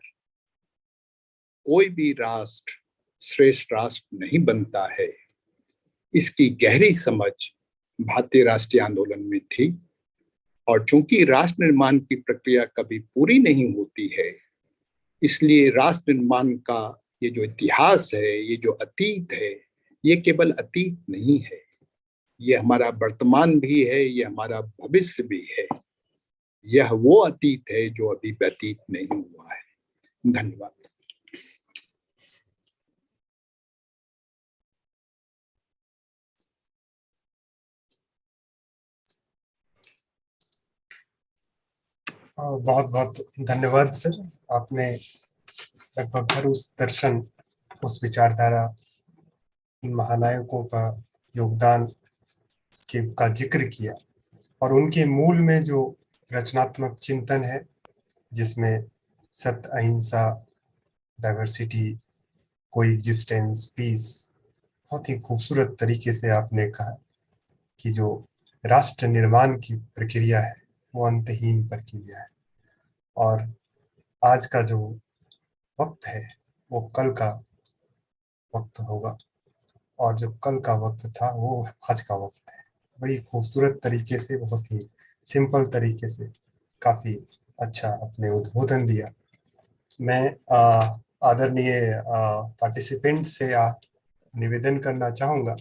कोई भी राष्ट्र श्रेष्ठ राष्ट्र नहीं बनता है। इसकी गहरी समझ भारतीय राष्ट्रीय आंदोलन में थी, और चूंकि राष्ट्र निर्माण की प्रक्रिया कभी पूरी नहीं होती है, इसलिए राष्ट्र निर्माण का ये जो इतिहास है, ये जो अतीत है, ये केवल अतीत नहीं है, ये हमारा वर्तमान भी है, ये हमारा भविष्य भी है। यह वो अतीत है जो अभी व्यतीत नहीं हुआ है। धन्यवाद। बहुत बहुत धन्यवाद सर। आपने लगभग हर उस दर्शन, उस विचारधारा, इन महानायकों का योगदान का जिक्र किया, और उनके मूल में जो रचनात्मक चिंतन है, जिसमें सत्य, अहिंसा, डाइवर्सिटी, कोएग्जिस्टेंस, पीस, बहुत ही खूबसूरत तरीके से आपने कहा कि जो राष्ट्र निर्माण की प्रक्रिया है वो अंतहीन प्रक्रिया है, और आज का जो वक्त है वो कल का वक्त होगा, और जो कल का वक्त था वो आज का वक्त है। बड़ी खूबसूरत तरीके से, बहुत ही सिंपल तरीके से काफी अच्छा अपने उद्बोधन दिया। मैं आदरणीय पार्टिसिपेंट से निवेदन करना चाहूँगा।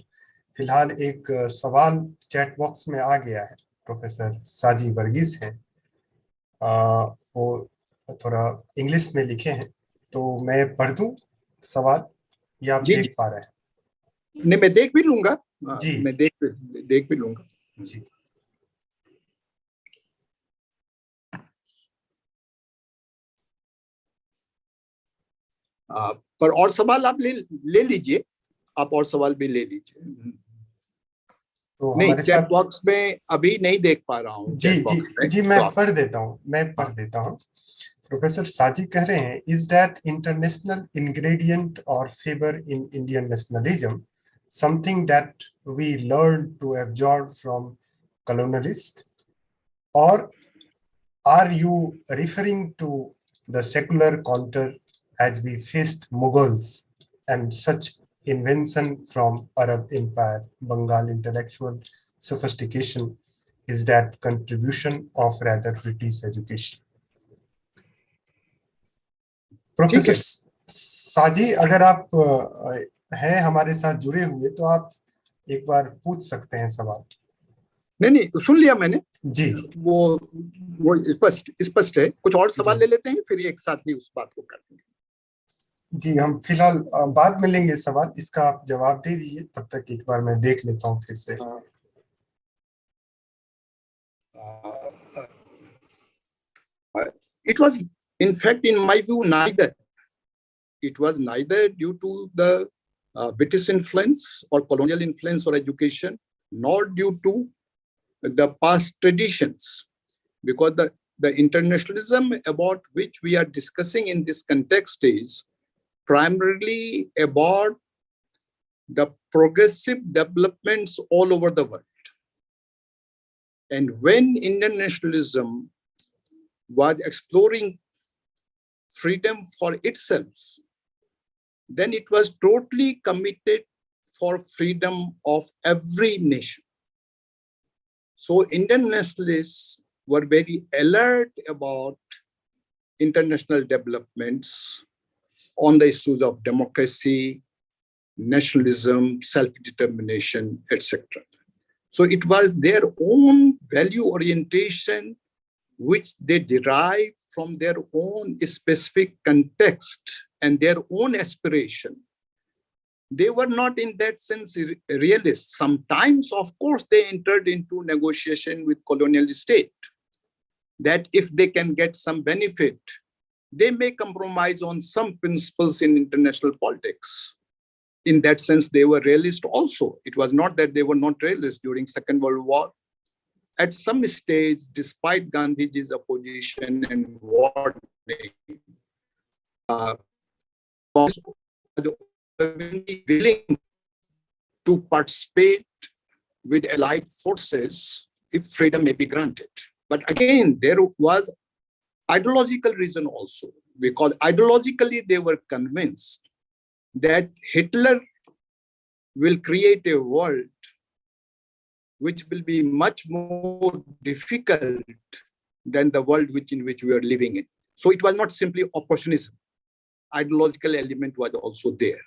फिलहाल एक सवाल चैट बॉक्स में आ गया है, प्रोफेसर साजी वर्गीस हैं, वो थोड़ा इंग्लिश में लिखे हैं, तो मैं पढ़ दूं सवाल, या आप जी, देख पा रहे हैं? नहीं, मैं देख भी लूंगा जी, मैं देख भी लूंगा जी। पर और सवाल आप ले लीजिए, आप और सवाल भी ले लीजिए। तो नहीं, हमारे चैट साथ, बॉक्स में अभी नहीं देख पा रहा हूँ। जी जी जी, मैं पढ़ देता हूँ, प्रोफेसर साजी कह रहे हैं, is that international ingredient or favour in Indian nationalism something that we learn to absorb from colonialists, or are you referring to the secular counter as we faced Mughals and such invention from Arab Empire, Bengal intellectual sophistication is that contribution of rather British education? Professor साजी, अगर आप हैं हमारे साथ जुड़े हुए, तो आप एक बार पूछ सकते हैं सवाल। नहीं, सुन लिया मैंने। जी, वो स्पष्ट है। कुछ और सवाल ले लेते हैं, फिर एक साथ ही उस बात को कर देंगे। जी, हम फिलहाल बाद में लेंगे सवाल, इसका आप जवाब दे दीजिए, तब तक एक बार मैं देख लेता हूँ फिर से। It was, in fact, in my view, neither. It was neither due to the British influence or colonial influence or education, nor due to the past traditions, because the internationalism about which we are discussing in this context is primarily about the progressive developments all over the world. And when Indian nationalism was exploring freedom for itself, then it was totally committed for freedom of every nation. So Indian nationalists were very alert about international developments on the issues of democracy, nationalism, self-determination, etc. So it was their own value orientation which they derive from their own specific context and their own aspiration. They were not in that sense realists. Sometimes, of course, they entered into negotiation with colonial state, that if they can get some benefit, they may compromise on some principles in international politics. In that sense, they were realist also. It was not that they were not realists during Second World War. At some stage, despite Gandhiji's opposition and warning, was willing to participate with allied forces if freedom may be granted. But again, there was ideological reason also, because ideologically they were convinced that Hitler will create a world which will be much more difficult than the world in which we are living in. So it was not simply opportunism. Ideological element was also there.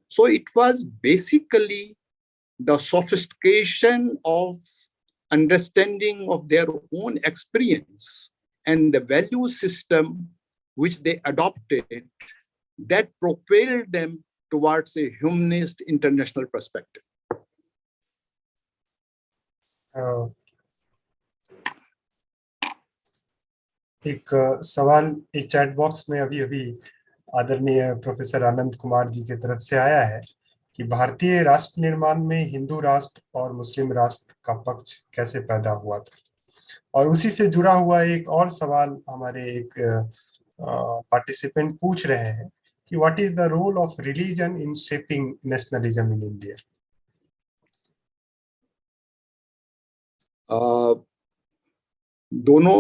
So it was basically the sophistication of understanding of their own experience and the value system which they adopted that propelled them towards a humanist international perspective. एक सवाल इस chat box में अभी अभी आदरणीय professor Anand Kumar ji की तरफ से आया है कि भारतीय राष्ट्र निर्माण में हिंदू राष्ट्र और मुस्लिम राष्ट्र का पक्ष कैसे पैदा हुआ था। और उसी से जुड़ा हुआ एक और सवाल हमारे एक पार्टिसिपेंट पूछ रहे हैं कि what is the role of religion in shaping nationalism in India. दोनों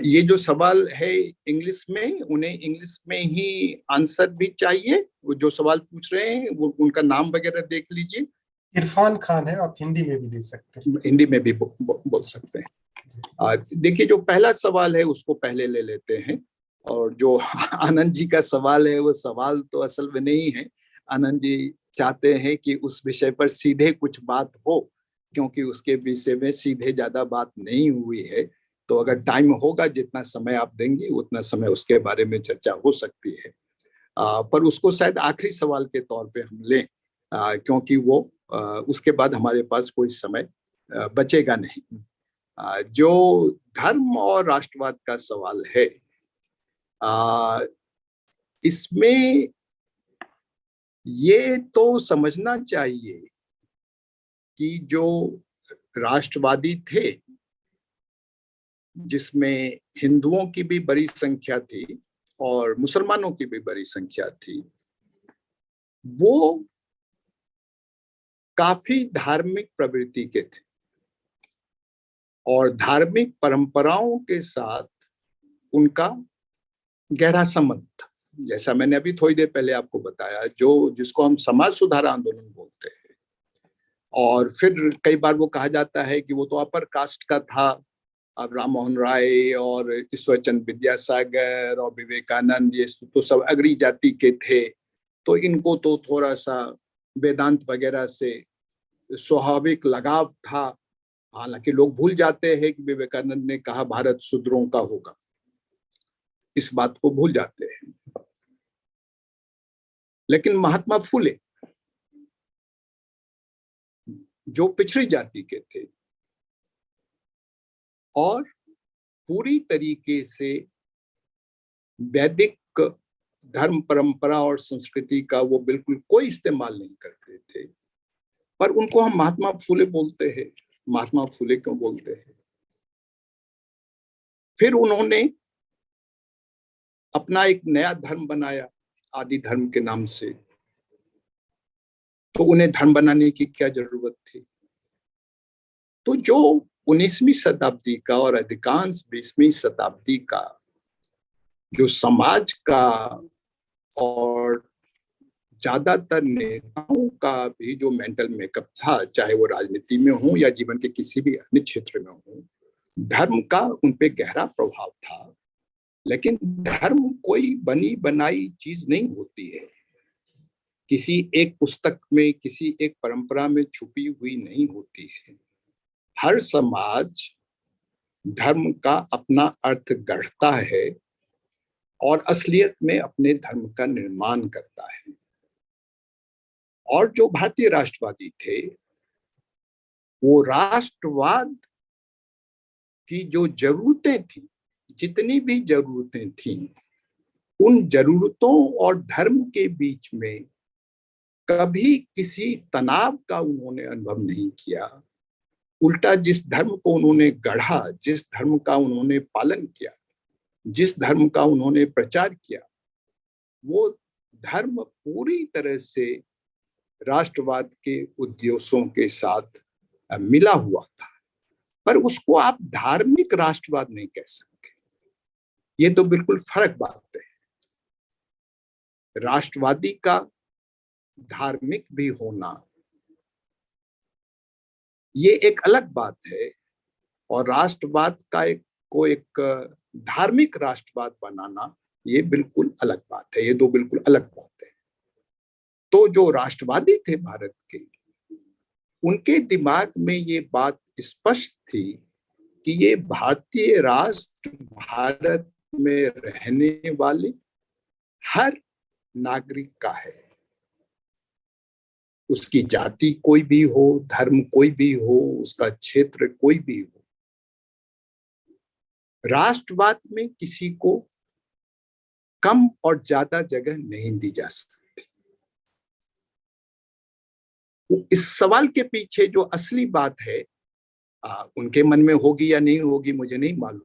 ये जो सवाल है इंग्लिश में, उन्हें इंग्लिश में ही आंसर भी चाहिए। वो जो सवाल पूछ रहे हैं वो उनका नाम वगैरह देख लीजिए। इरफान खान है, आप हिंदी में भी दे सकते हैं। हिंदी में भी बोल सकते हैं। देखिए, जो पहला सवाल है उसको पहले ले लेते हैं। और जो आनंद जी का सवाल है वो सवाल तो असल में नहीं है। आनंद जी चाहते हैं कि उस विषय पर सीधे कुछ बात हो, क्योंकि उसके विषय में सीधे ज्यादा बात नहीं हुई है। तो अगर टाइम होगा, जितना समय आप देंगे उतना समय उसके बारे में चर्चा हो सकती है। पर उसको शायद आखिरी सवाल के तौर पे हम लें, क्योंकि वो उसके बाद हमारे पास कोई समय बचेगा नहीं। जो धर्म और राष्ट्रवाद का सवाल है, इसमें ये तो समझना चाहिए कि जो राष्ट्रवादी थे, जिसमें हिंदुओं की भी बड़ी संख्या थी और मुसलमानों की भी बड़ी संख्या थी, वो काफी धार्मिक प्रवृत्ति के थे और धार्मिक परंपराओं के साथ उनका गहरा संबंध था। जैसा मैंने अभी थोड़ी देर पहले आपको बताया, जिसको हम समाज सुधार आंदोलन बोलते हैं। और फिर कई बार वो कहा जाता है कि वो तो अपर कास्ट का था। अब राम मोहन राय और ईश्वरचंद विद्यासागर और विवेकानंद, ये तो सब अग्री जाति के थे, तो इनको तो थोड़ा सा वेदांत वगैरह से स्वाभाविक लगाव था। हालांकि लोग भूल जाते हैं कि विवेकानंद ने कहा भारत शूद्रों का होगा, इस बात को भूल जाते हैं। लेकिन महात्मा फुले जो पिछड़ी जाति के थे और पूरी तरीके से वैदिक धर्म परंपरा और संस्कृति का वो बिल्कुल कोई इस्तेमाल नहीं करते थे, पर उनको हम महात्मा फुले बोलते हैं। महात्मा फुले क्यों बोलते हैं? फिर उन्होंने अपना एक नया धर्म बनाया आदि धर्म के नाम से। तो उन्हें धर्म बनाने की क्या जरूरत थी? तो जो 19वीं शताब्दी का और अधिकांश 20वीं शताब्दी का जो समाज का और ज्यादातर नेताओं का भी जो मेंटल मेकअप था, चाहे वो राजनीति में हो या जीवन के किसी भी अन्य क्षेत्र में हो, धर्म का उन पे गहरा प्रभाव था। लेकिन धर्म कोई बनी बनाई चीज नहीं होती है, किसी एक पुस्तक में, किसी एक परंपरा में छुपी हुई नहीं होती है। हर समाज धर्म का अपना अर्थ गढ़ता है और असलियत में अपने धर्म का निर्माण करता है। और जो भारतीय राष्ट्रवादी थे, वो राष्ट्रवाद की जो जरूरतें थी, जितनी भी जरूरतें थीं, उन जरूरतों और धर्म के बीच में कभी किसी तनाव का उन्होंने अनुभव नहीं किया। उल्टा जिस धर्म को उन्होंने गढ़ा, जिस धर्म का उन्होंने पालन किया, जिस धर्म का उन्होंने प्रचार किया, वो धर्म पूरी तरह से राष्ट्रवाद के उद्देश्यों के साथ मिला हुआ था, पर उसको आप धार्मिक राष्ट्रवाद नहीं कह सकते। ये तो बिल्कुल फर्क बात है। राष्ट्रवादी का धार्मिक भी होना ये एक अलग बात है, और राष्ट्रवाद का एक धार्मिक राष्ट्रवाद बनाना ये बिल्कुल अलग बात है। ये दो बिल्कुल अलग बात है। तो जो राष्ट्रवादी थे भारत के, उनके दिमाग में ये बात स्पष्ट थी कि ये भारतीय राष्ट्र भारत में रहने वाले हर नागरिक का है। उसकी जाति कोई भी हो, धर्म कोई भी हो, उसका क्षेत्र कोई भी हो। राष्ट्रवाद में किसी को कम और ज्यादा जगह नहीं दी जा सकती। इस सवाल के पीछे जो असली बात है, उनके मन में होगी या नहीं होगी मुझे नहीं मालूम,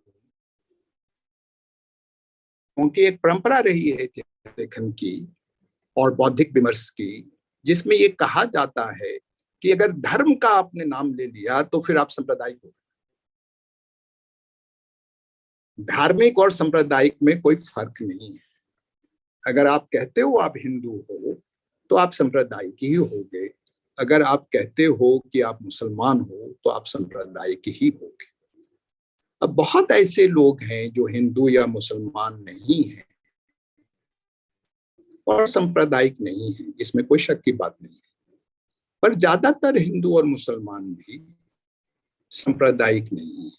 क्योंकि एक परंपरा रही है लेखन की और बौद्धिक विमर्श की, जिसमें ये कहा जाता है कि अगर धर्म का आपने नाम ले लिया तो फिर आप सांप्रदायिक हो। धार्मिक और सांप्रदायिक में कोई फर्क नहीं है। अगर आप कहते हो आप हिंदू हो तो आप सांप्रदायिक ही होगे। अगर आप कहते हो कि आप मुसलमान हो तो आप सांप्रदायिक ही होगे। अब बहुत ऐसे लोग हैं जो हिंदू या मुसलमान नहीं हैं और सांप्रदायिक नहीं है, इसमें कोई शक की बात नहीं है। पर ज्यादातर हिंदू और मुसलमान भी सांप्रदायिक नहीं है,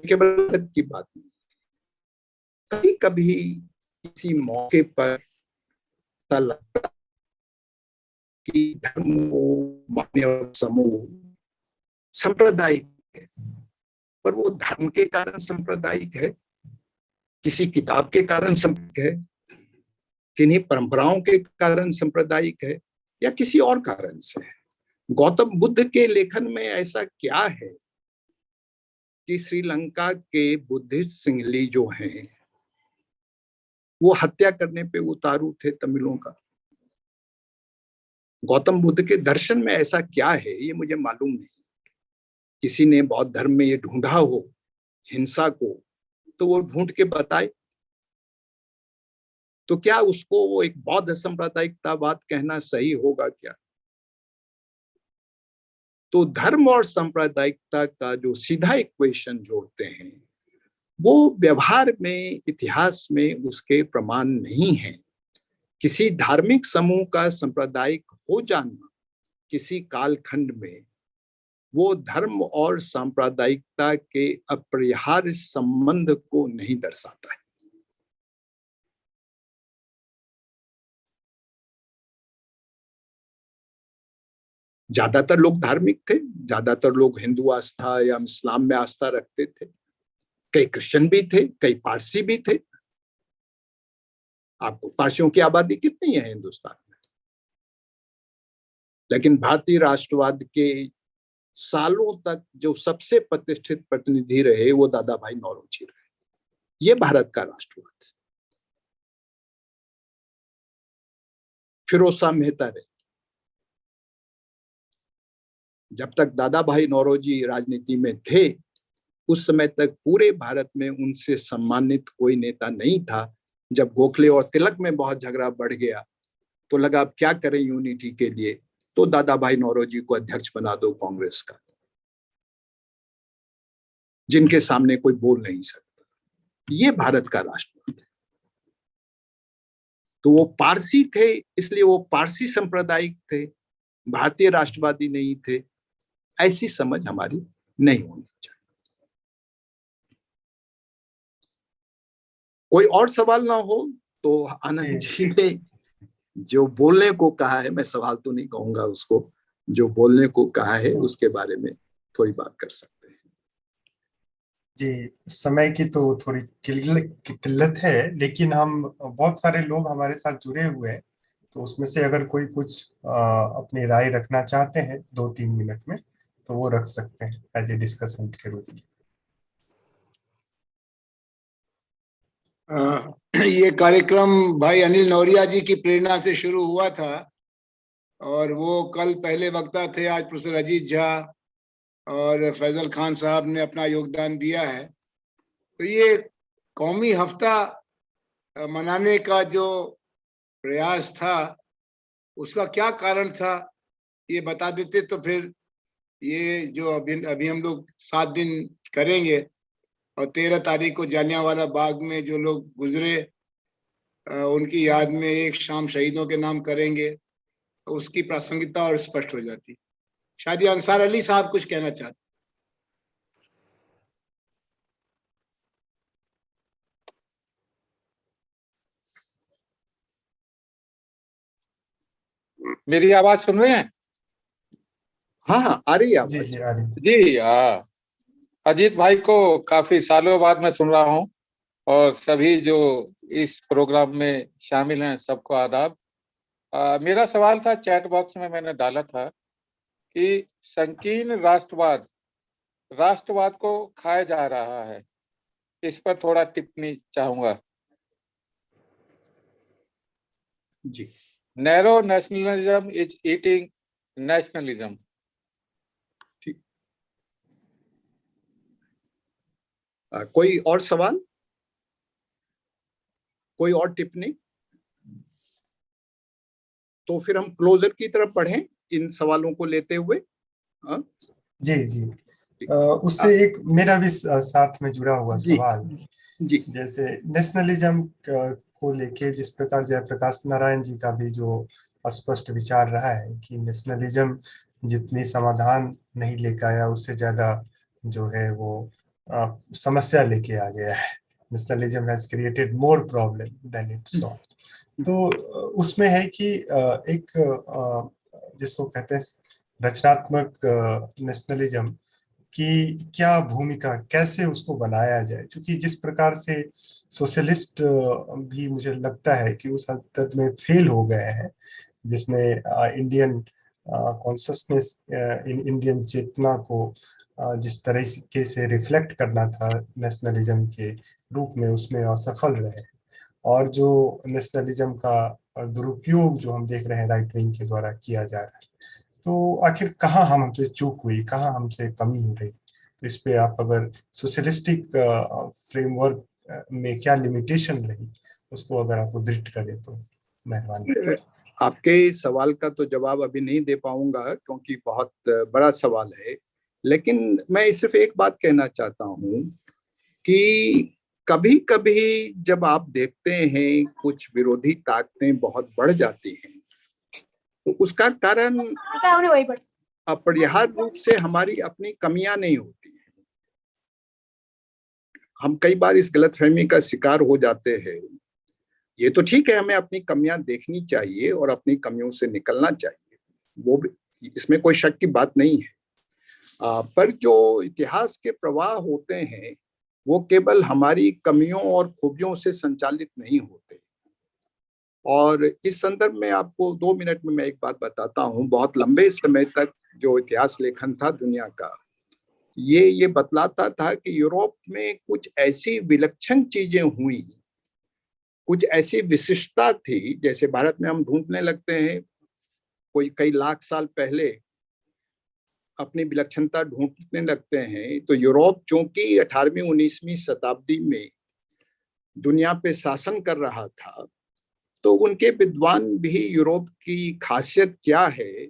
केवल की बात नहीं। कभी कभी किसी मौके पर ऐसा लगता कि धर्म मान्य समूह सांप्रदायिक है, पर वो धर्म के कारण सांप्रदायिक है, किसी किताब के कारण सांप्रदायिक है, किन्हीं परंपराओं के कारण सांप्रदायिक है, या किसी और कारण से है। गौतम बुद्ध के लेखन में ऐसा क्या है कि श्रीलंका के बुद्धिस्ट सिंहली जो हैं वो हत्या करने पे उतारू थे तमिलों का? गौतम बुद्ध के दर्शन में ऐसा क्या है ये मुझे मालूम नहीं। किसी ने बौद्ध धर्म में ये ढूंढा हो हिंसा को तो वो ढूंढ के बताए, तो क्या उसको वो एक बौद्ध सांप्रदायिकतावाद कहना सही होगा क्या? तो धर्म और सांप्रदायिकता का जो सीधा इक्वेशन जोड़ते हैं वो व्यवहार में, इतिहास में उसके प्रमाण नहीं है। किसी धार्मिक समूह का सांप्रदायिक हो जाना किसी कालखंड में वो धर्म और सांप्रदायिकता के अपरिहार्य संबंध को नहीं दर्शाता है। ज्यादातर लोग धार्मिक थे, ज्यादातर लोग हिंदू आस्था या इस्लाम में आस्था रखते थे, कई क्रिश्चियन भी थे, कई पारसी भी थे। आपको पारसियों की आबादी कितनी है हिंदुस्तान में? लेकिन भारतीय राष्ट्रवाद के सालों तक जो सबसे प्रतिष्ठित प्रतिनिधि रहे वो दादा भाई नौरोजी रहे। ये भारत का राष्ट्रवाद। फिरोज शाह मेहता रहे। जब तक दादा भाई नौरोजी राजनीति में थे उस समय तक पूरे भारत में उनसे सम्मानित कोई नेता नहीं था। जब गोखले और तिलक में बहुत झगड़ा बढ़ गया तो लगा अब क्या करें यूनिटी के लिए, तो दादा भाई नौरोजी को अध्यक्ष बना दो कांग्रेस का, जिनके सामने कोई बोल नहीं सकता। ये भारत का राष्ट्रवाद है। तो वो पारसी थे इसलिए वो पारसी सांप्रदायिक थे, भारतीय राष्ट्रवादी नहीं थे, ऐसी समझ हमारी नहीं होनी चाहिए। कोई और सवाल ना हो तो आनंद जी ने जो बोलने को कहा है, मैं सवाल तो नहीं कहूंगा उसको, जो बोलने को कहा है उसके बारे में थोड़ी बात कर सकते हैं। जी, समय की तो थोड़ी किल्लत है, लेकिन हम बहुत सारे लोग हमारे साथ जुड़े हुए हैं, तो उसमें से अगर कोई कुछ अपनी राय रखना चाहते हैं 2-3 मिनट में तो वो रख सकते हैं एज ए डिस्कशन के रूप में। ये कार्यक्रम भाई अनिल नौरिया जी की प्रेरणा से शुरू हुआ था और वो कल पहले वक्ता थे, आज प्रोफेसर अजीत झा और फैजल खान साहब ने अपना योगदान दिया है। तो ये कौमी हफ्ता मनाने का जो प्रयास था उसका क्या कारण था ये बता देते तो फिर ये जो अभी हम लोग 7 दिन करेंगे और 13 तारीख को जालियांवाला बाग में जो लोग गुजरे उनकी याद में एक शाम शहीदों के नाम करेंगे, तो उसकी प्रासंगिकता और स्पष्ट हो जाती। शायद ये अंसार अली साहब कुछ कहना चाहते। मेरी आवाज सुन रहे हैं? हाँ हाँ आ रही है जी आवाज। जी आ रही है। जी अजीत भाई को काफी सालों बाद मैं सुन रहा हूँ और सभी जो इस प्रोग्राम में शामिल हैं सबको आदाब। मेरा सवाल था, चैट बॉक्स में मैंने डाला था कि संकीर्ण राष्ट्रवाद को खाया जा रहा है, इस पर थोड़ा टिप्पणी चाहूंगा। जी, narrow nationalism is eating nationalism. कोई और सवाल, कोई और टिप्पणी? तो फिर हम क्लोजर की तरफ बढ़ें इन सवालों को लेते हुए। जी जी उससे एक मेरा भी साथ में जुड़ा हुआ जी सवाल, जी जैसे नेशनलिज्म को लेके जिस प्रकार जयप्रकाश नारायण जी का भी जो स्पष्ट विचार रहा है कि नेशनलिज्म जितनी समाधान नहीं लेकर आया उससे ज्यादा जो है वो समस्या लेके आ गया है। Nationalism has created more problem than it solve. तो उसमें है कि एक जिसको कहते हैं रचनात्मक नेशनलिज्म की क्या भूमिका, कैसे उसको बनाया जाए, क्योंकि जिस प्रकार से सोशलिस्ट भी मुझे लगता है कि उस हद तक में फेल हो गए हैं, जिसमें इंडियन कॉन्शसनेस इंडियन चेतना को जिस तरीके से रिफ्लेक्ट करना था नेशनलिज्म के रूप में, उसमें असफल रहे। और जो नेशनलिज्म का दुरुपयोग जो हम देख रहे हैं राइट विंग के द्वारा किया जा रहा है, तो आखिर कहाँ हमसे चूक हुई, कहाँ हमसे कमी हो रही? तो इस पे आप अगर सोशलिस्टिक फ्रेमवर्क में क्या लिमिटेशन रही उसको अगर आप उद्धृत करें तो मेहरबानी। आपके सवाल का तो जवाब अभी नहीं दे पाऊंगा क्योंकि बहुत बड़ा सवाल है, लेकिन मैं सिर्फ एक बात कहना चाहता हूं कि कभी कभी जब आप देखते हैं कुछ विरोधी ताकतें बहुत बढ़ जाती हैं तो उसका कारण अपरिहार्य रूप से हमारी अपनी कमियां नहीं होती हैं। हम कई बार इस गलतफहमी का शिकार हो जाते हैं। ये तो ठीक है, हमें अपनी कमियां देखनी चाहिए और अपनी कमियों से निकलना चाहिए, वो भी, इसमें कोई शक की बात नहीं है। पर जो इतिहास के प्रवाह होते हैं वो केवल हमारी कमियों और खूबियों से संचालित नहीं होते। और इस संदर्भ में आपको 2 मिनट में मैं एक बात बताता हूँ। बहुत लंबे समय तक जो इतिहास लेखन था दुनिया का, ये बतलाता था कि यूरोप में कुछ ऐसी विलक्षण चीजें हुई, कुछ ऐसी विशिष्टता थी, जैसे भारत में हम ढूंढने लगते हैं कोई कई लाख साल पहले अपनी विलक्षणता ढूंढने लगते हैं। तो यूरोप चूंकि 18वीं 19वीं शताब्दी में दुनिया पे शासन कर रहा था, तो उनके विद्वान भी यूरोप की खासियत क्या है,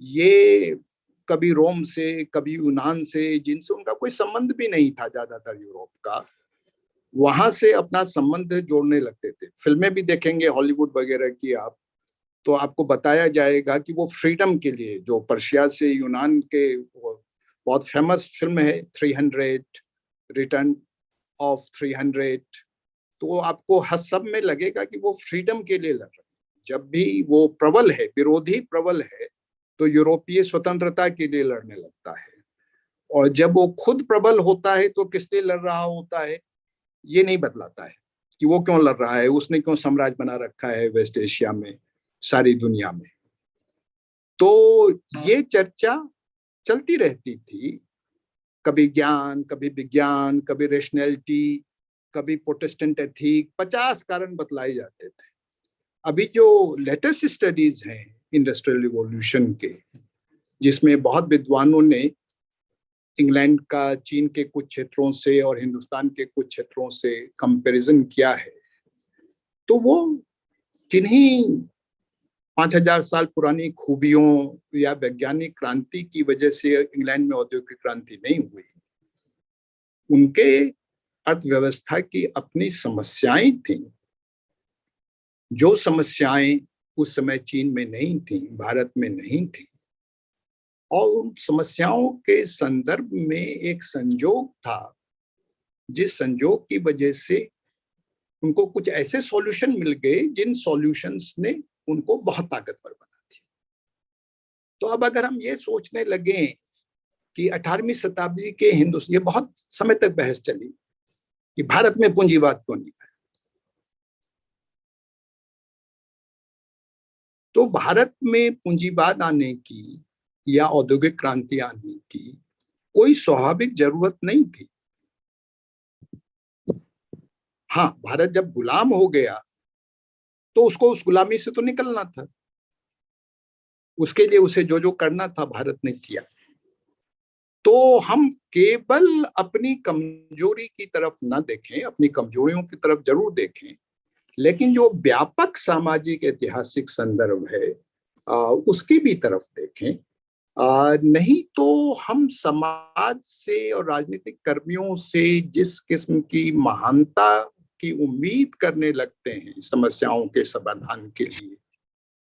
ये कभी रोम से कभी यूनान से, जिनसे उनका कोई संबंध भी नहीं था ज्यादातर यूरोप का, वहां से अपना संबंध जोड़ने लगते थे। फिल्में भी देखेंगे हॉलीवुड वगैरह की आप, तो आपको बताया जाएगा कि वो फ्रीडम के लिए, जो पर्शिया से यूनान के, बहुत फेमस फिल्म है 300, रिटर्न ऑफ 300, तो आपको हर सब में लगेगा कि वो फ्रीडम के लिए लड़ रहे हैं। जब भी वो प्रबल है, विरोधी प्रबल है, तो यूरोपीय स्वतंत्रता के लिए लड़ने लगता है। और जब वो खुद प्रबल होता है तो किस लिए लड़ रहा होता है ये नहीं बतलाता है कि वो क्यों लड़ रहा है, उसने क्यों साम्राज्य बना रखा है वेस्ट एशिया में, सारी दुनिया में। तो ये चर्चा चलती रहती थी, कभी ज्ञान, कभी विज्ञान, कभी रेशनैलिटी, कभी प्रोटेस्टेंट एथिक, 50 कारण बतलाए जाते थे। अभी जो लेटेस्ट स्टडीज हैं इंडस्ट्रियल रिवॉल्यूशन के, जिसमें बहुत विद्वानों ने इंग्लैंड का चीन के कुछ क्षेत्रों से और हिंदुस्तान के कुछ क्षेत्रों से कंपैरिजन किया है, तो वो किन्हीं 5000 साल पुरानी खूबियों या वैज्ञानिक क्रांति की वजह से इंग्लैंड में औद्योगिक क्रांति नहीं हुई। उनके अर्थव्यवस्था की अपनी समस्याएं थीं, जो समस्याएं उस समय चीन में नहीं थी, भारत में नहीं थी। और उन समस्याओं के संदर्भ में एक संयोग था, जिस संयोग की वजह से उनको कुछ ऐसे सॉल्यूशन मिल गए जिन सॉल्यूशंस ने उनको बहुत ताकतवर बना दिया। तो अब अगर हम ये सोचने लगे कि 18वीं शताब्दी के हिंदुस्तान, ये बहुत समय तक बहस चली कि भारत में पूंजीवाद क्यों नहीं आया। तो भारत में पूंजीवाद आने की या औद्योगिक क्रांति आने की कोई स्वाभाविक जरूरत नहीं थी। हाँ, भारत जब गुलाम हो गया तो उसको उस गुलामी से तो निकलना था। उसके लिए उसे जो जो करना था भारत ने किया। तो हम केवल अपनी कमजोरी की तरफ ना देखें, अपनी कमजोरियों की तरफ जरूर देखें, लेकिन जो व्यापक सामाजिक ऐतिहासिक संदर्भ है उसकी भी तरफ देखें। नहीं तो हम समाज से और राजनीतिक कर्मियों से जिस किस्म की महानता की उम्मीद करने लगते हैं समस्याओं के समाधान के लिए,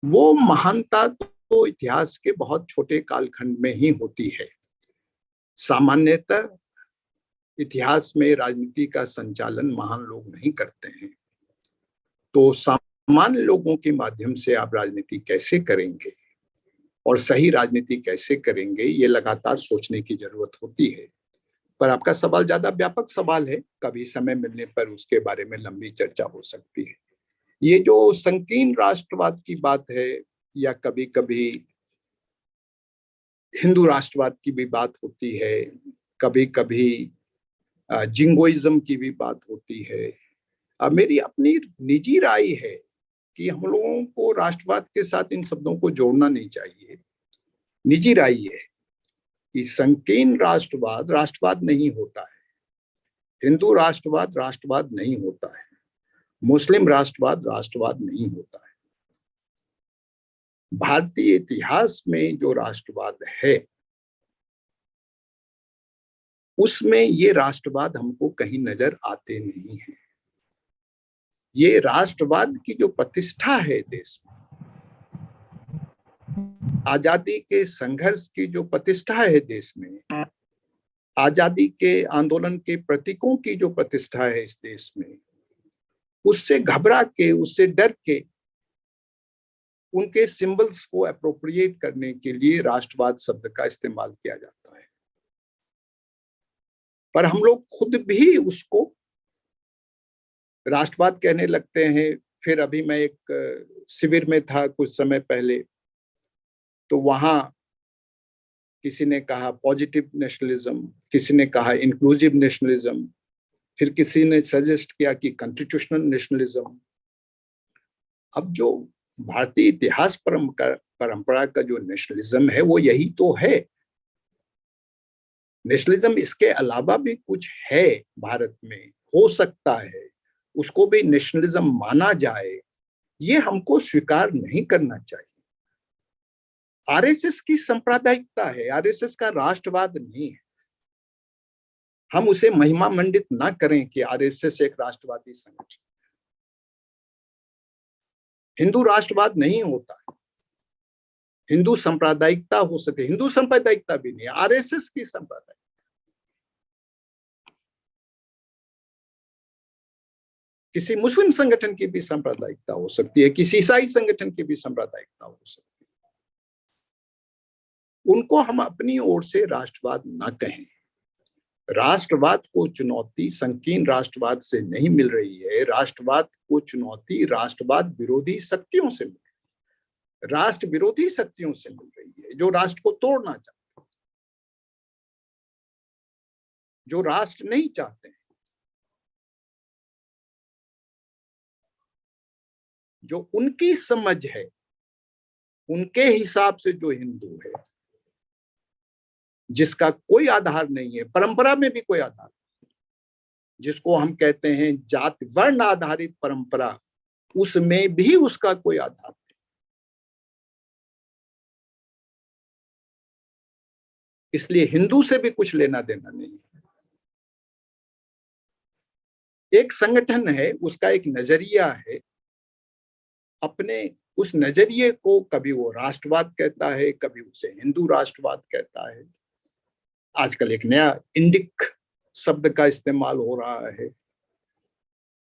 वो महानता तो इतिहास के बहुत छोटे कालखंड में ही होती है। सामान्यतः इतिहास में राजनीति का संचालन महान लोग नहीं करते हैं। तो सामान्य लोगों के माध्यम से आप राजनीति कैसे करेंगे और सही राजनीति कैसे करेंगे, ये लगातार सोचने की जरूरत होती है। पर आपका सवाल ज्यादा व्यापक सवाल है, कभी समय मिलने पर उसके बारे में लंबी चर्चा हो सकती है। ये जो संकीर्ण राष्ट्रवाद की बात है, या कभी कभी हिंदू राष्ट्रवाद की भी बात होती है, कभी कभी जिंगोइज्म की भी बात होती है। मेरी अपनी निजी राय है कि हम लोगों को राष्ट्रवाद के साथ इन शब्दों को जोड़ना नहीं चाहिए। निजी राय है कि संकीर्ण राष्ट्रवाद राष्ट्रवाद नहीं होता है, हिंदू राष्ट्रवाद राष्ट्रवाद नहीं होता है, मुस्लिम राष्ट्रवाद राष्ट्रवाद नहीं होता है। भारतीय इतिहास में जो राष्ट्रवाद है उसमें ये राष्ट्रवाद हमको कहीं नजर आते नहीं है। ये राष्ट्रवाद की जो प्रतिष्ठा है देश में, आजादी के संघर्ष की जो प्रतिष्ठा है देश में, आजादी के आंदोलन के प्रतीकों की जो प्रतिष्ठा है इस देश में, उससे घबरा के, उससे डर के उनके सिंबल्स को अप्रोप्रिएट करने के लिए राष्ट्रवाद शब्द का इस्तेमाल किया जाता है। पर हम लोग खुद भी उसको राष्ट्रवाद कहने लगते हैं। फिर अभी मैं एक शिविर में था कुछ समय पहले, तो वहां किसी ने कहा पॉजिटिव नेशनलिज्म, किसी ने कहा इंक्लूसिव नेशनलिज्म, फिर किसी ने सजेस्ट किया कि कॉन्स्टिट्यूशनल नेशनलिज्म। अब जो भारतीय इतिहास परंपरा का जो नेशनलिज्म है वो यही तो है। नेशनलिज्म इसके अलावा भी कुछ है भारत में, हो सकता है उसको भी नेशनलिज्म माना जाए, ये हमको स्वीकार नहीं करना चाहिए। आरएसएस की सांप्रदायिकता है, आरएसएस का राष्ट्रवाद नहीं है। हम उसे महिमा मंडित ना करें कि आरएसएस एक राष्ट्रवादी संगठन। हिंदू राष्ट्रवाद नहीं होता है, हिंदू सांप्रदायिकता हो सके, हिंदू सांप्रदायिकता भी नहीं, आरएसएस की सांप्रदायिकता। किसी मुस्लिम संगठन की भी सांप्रदायिकता हो सकती है, किसी ईसाई संगठन की भी सांप्रदायिकता हो सकती है। उनको हम अपनी ओर से राष्ट्रवाद ना कहें। राष्ट्रवाद को चुनौती संकीर्ण राष्ट्रवाद से नहीं मिल रही है, राष्ट्रवाद को चुनौती राष्ट्रवाद विरोधी शक्तियों से मिल रही है, राष्ट्र विरोधी शक्तियों से मिल रही है, जो राष्ट्र को तोड़ना चाहते हैं, जो राष्ट्र नहीं चाहते हैं। जो उनकी समझ है, उनके हिसाब से जो हिंदू है, जिसका कोई आधार नहीं है, परंपरा में भी कोई आधार, जिसको हम कहते हैं जाति वर्ण आधारित परंपरा, उसमें भी उसका कोई आधार नहीं। इसलिए हिंदू से भी कुछ लेना देना नहीं है। एक संगठन है, उसका एक नजरिया है, अपने उस नजरिए को कभी वो राष्ट्रवाद कहता है, कभी उसे हिंदू राष्ट्रवाद कहता है। आजकल एक नया इंडिक शब्द का इस्तेमाल हो रहा है।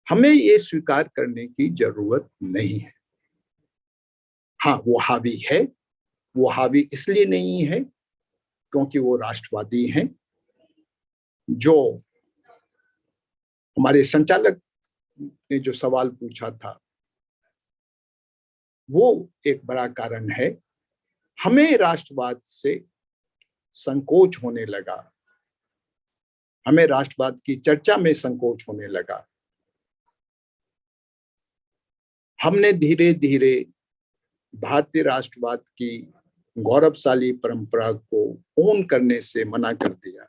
हमें ये स्वीकार करने की जरूरत नहीं है। हाँ, वो हावी है। वो हावी इसलिए नहीं है क्योंकि वो राष्ट्रवादी हैं। जो हमारे संचालक ने जो सवाल पूछा था, वो एक बड़ा कारण है। हमें राष्ट्रवाद से संकोच होने लगा, हमें राष्ट्रवाद की चर्चा में संकोच होने लगा। हमने धीरे धीरे भारतीय राष्ट्रवाद की गौरवशाली परंपरा को ओन करने से मना कर दिया।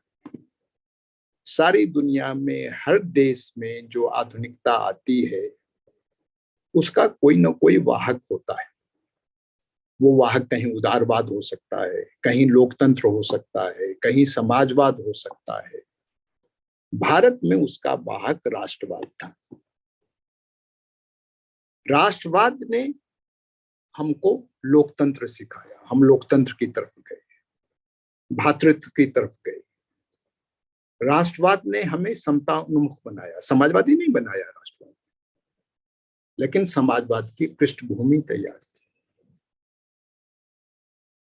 सारी दुनिया में हर देश में जो आधुनिकता आती है, उसका कोई ना कोई वाहक होता है। वो वाहक कहीं उदारवाद हो सकता है, कहीं लोकतंत्र हो सकता है, कहीं समाजवाद हो सकता है। भारत में उसका वाहक राष्ट्रवाद था। राष्ट्रवाद ने हमको लोकतंत्र सिखाया, हम लोकतंत्र की तरफ गए, भातृत्व की तरफ गए। राष्ट्रवाद ने हमें समता उन्मुख बनाया, समाजवादी नहीं बनाया राष्ट्रवाद, लेकिन समाजवाद की पृष्ठभूमि तैयार की।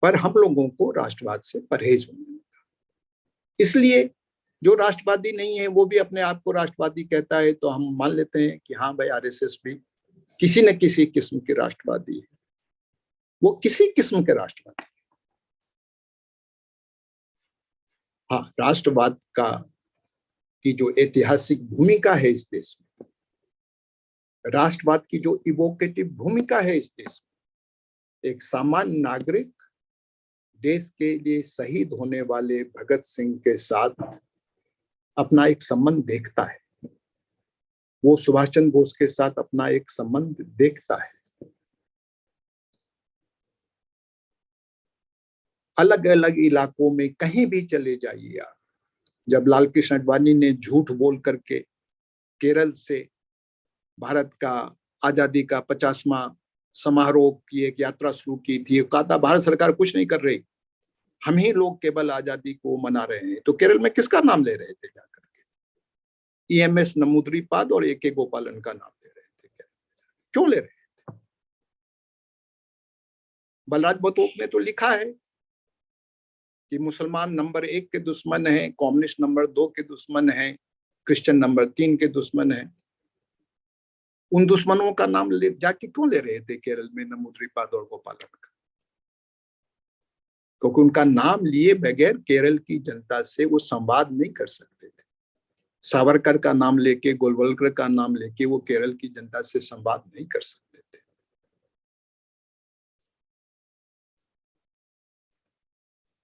पर हम लोगों को राष्ट्रवाद से परहेज होने लगा। इसलिए जो राष्ट्रवादी नहीं है वो भी अपने आप को राष्ट्रवादी कहता है, तो हम मान लेते हैं कि हाँ भाई, आरएसएस भी किसी न किसी किस्म के राष्ट्रवादी है। वो किसी किस्म के राष्ट्रवादी। हाँ, राष्ट्रवाद का की जो ऐतिहासिक भूमिका है इस देश में, राष्ट्रवाद की जो इवोकेटिव भूमिका है इस देश में, एक सामान्य नागरिक देश के लिए शहीद होने वाले भगत सिंह के साथ अपना एक संबंध देखता है। वो सुभाष चंद्र बोस के साथ अपना एक संबंध देखता है। अलग अलग इलाकों में कहीं भी चले जाइए आप, जब लाल कृष्ण आडवाणी ने झूठ बोल करके केरल से भारत का आजादी का 50वां समारोह की एक यात्रा शुरू की थी, कहा था भारत सरकार कुछ नहीं कर रही, हम ही लोग केवल आजादी को मना रहे हैं। तो केरल में किसका नाम ले रहे थे जाकर के? ईएमएस नमूद्रीपाद और ए.के. गोपालन का नाम ले रहे थे। क्यों ले रहे थे? बलराज बतोक ने तो लिखा है कि मुसलमान नंबर 1 के दुश्मन हैं, कम्युनिस्ट नंबर 2 के दुश्मन हैं, क्रिश्चियन नंबर 3 के दुश्मन हैं। उन दुश्मनों का नाम ले जाके क्यों ले रहे थे केरल में नमूद्रीपाद और गोपालन का? क्योंकि उनका नाम लिए बगैर केरल की जनता से वो संवाद नहीं कर सकते थे। सावरकर का नाम लेके, गोलवलकर का नाम लेके वो केरल की जनता से संवाद नहीं कर सकते थे।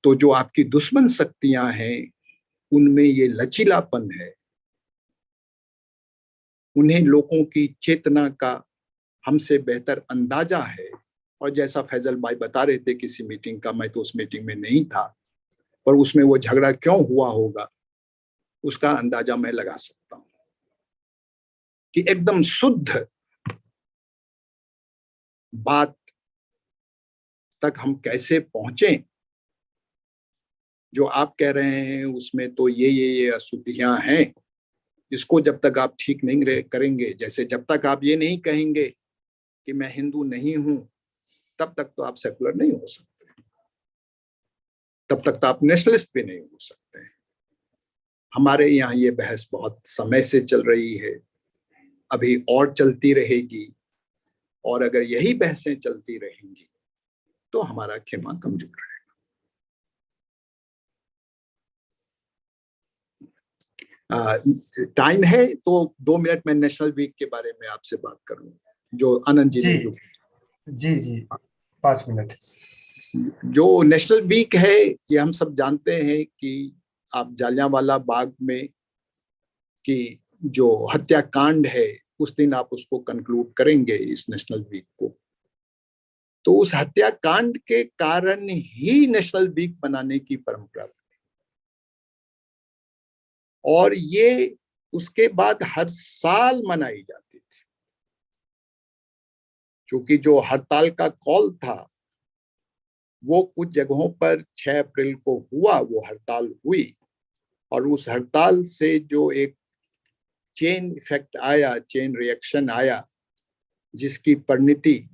तो जो आपकी दुश्मन शक्तियां हैं, उनमें ये लचीलापन है, उन्हें लोगों की चेतना का हमसे बेहतर अंदाजा है। और जैसा फैजल भाई बता रहे थे किसी मीटिंग का, मैं तो उस मीटिंग में नहीं था, पर उसमें वो झगड़ा क्यों हुआ होगा उसका अंदाजा मैं लगा सकता हूं कि एकदम शुद्ध बात तक हम कैसे पहुंचे। जो आप कह रहे हैं उसमें तो ये अशुद्धियां हैं, इसको जब तक आप ठीक नहीं करेंगे, जैसे जब तक आप ये नहीं कहेंगे कि मैं हिंदू नहीं हूं, तब तक तो आप सेकुलर नहीं हो सकते, तब तक तो आप नेशनलिस्ट भी नहीं हो सकते। हमारे यहाँ ये बहस बहुत समय से चल रही है, अभी और चलती रहेगी, और अगर यही बहसें चलती रहेंगी तो हमारा खेमा कमजोर रहेगा। टाइम है तो 2 मिनट में नेशनल वीक के बारे में आपसे बात करूंगा। जो आनंद जी ने जी जी जी 5 मिनट। जो नेशनल वीक है, ये हम सब जानते हैं कि आप जालियांवाला बाग में की जो हत्याकांड है उस दिन आप उसको कंक्लूड करेंगे इस नेशनल वीक को। तो उस हत्याकांड के कारण ही नेशनल वीक बनाने की परंपरा बनी और ये उसके बाद हर साल मनाई जाती थी, क्योंकि जो हड़ताल का कॉल था वो कुछ जगहों पर 6 अप्रैल को हुआ, वो हड़ताल हुई और उस हड़ताल से जो एक चेन इफेक्ट आया, चेन रिएक्शन आया, जिसकी परिणति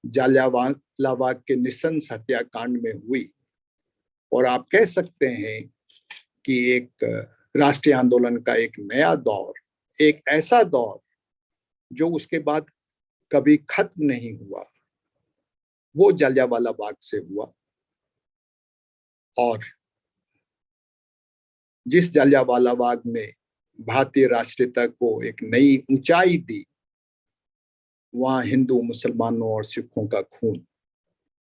जालियांवाला बाग के नृशंस हत्याकांड में हुई। और आप कह सकते हैं कि एक राष्ट्रीय आंदोलन का एक नया दौर, एक ऐसा दौर जो उसके बाद कभी खत्म नहीं हुआ, वो जालियांवाला बाग से हुआ। और जिस जालियांवाला बाग ने भारतीय राष्ट्रीयता को एक नई ऊंचाई दी, वहां हिंदू, मुसलमानों और सिखों का खून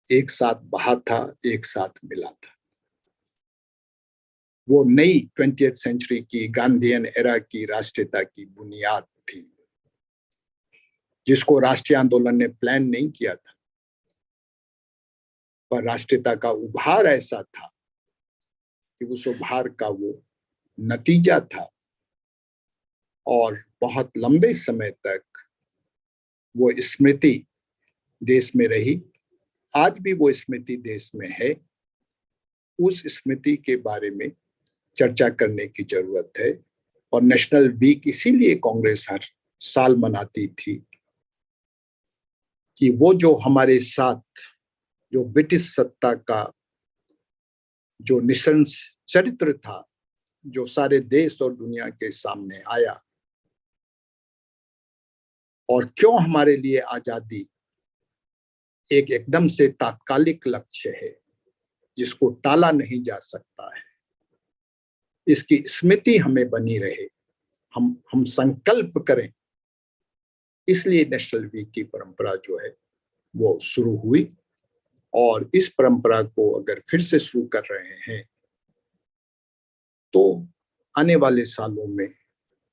एक साथ बहा था, एक साथ मिला था। वो नई 20th सेंचुरी की गांधीयन एरा की राष्ट्रीयता की बुनियाद थी, जिसको राष्ट्रीय आंदोलन ने प्लान नहीं किया था, पर राष्ट्रीयता का उभार ऐसा था कि उस उभार का वो नतीजा था। और बहुत लंबे समय तक वो स्मृति देश में रही, आज भी वो स्मृति देश में है। उस स्मृति के बारे में चर्चा करने की जरूरत है और नेशनल वीक इसीलिए कांग्रेस हर साल मनाती थी कि वो जो हमारे साथ जो ब्रिटिश सत्ता का जो निशंस चरित्र था, जो सारे देश और दुनिया के सामने आया, और क्यों हमारे लिए आजादी एक एकदम से तात्कालिक लक्ष्य है जिसको टाला नहीं जा सकता है, इसकी स्मृति हमें बनी रहे, हम संकल्प करें। इसलिए नेशनल वीक की परंपरा जो है वो शुरू हुई और इस परंपरा को अगर फिर से शुरू कर रहे हैं तो आने वाले सालों में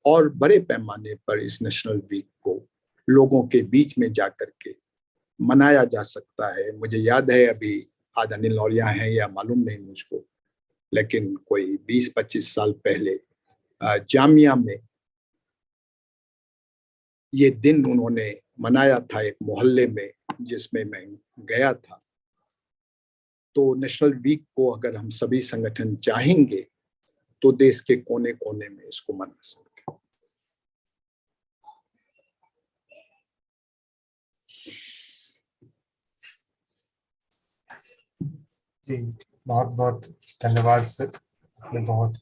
और बड़े पैमाने पर इस नेशनल वीक को लोगों के बीच में जाकर के मनाया जा सकता है। मुझे याद है, अभी आज अनिल नौरिया हैं या मालूम नहीं मुझको, लेकिन कोई 20-25 साल पहले जामिया में ये दिन उन्होंने मनाया था एक मोहल्ले में, जिसमें मैं गया था। तो नेशनल वीक को अगर हम सभी संगठन चाहेंगे तो देश के कोने कोने में इसको मना सकते हैं। जी बहुत बहुत धन्यवाद सर। आपने बहुत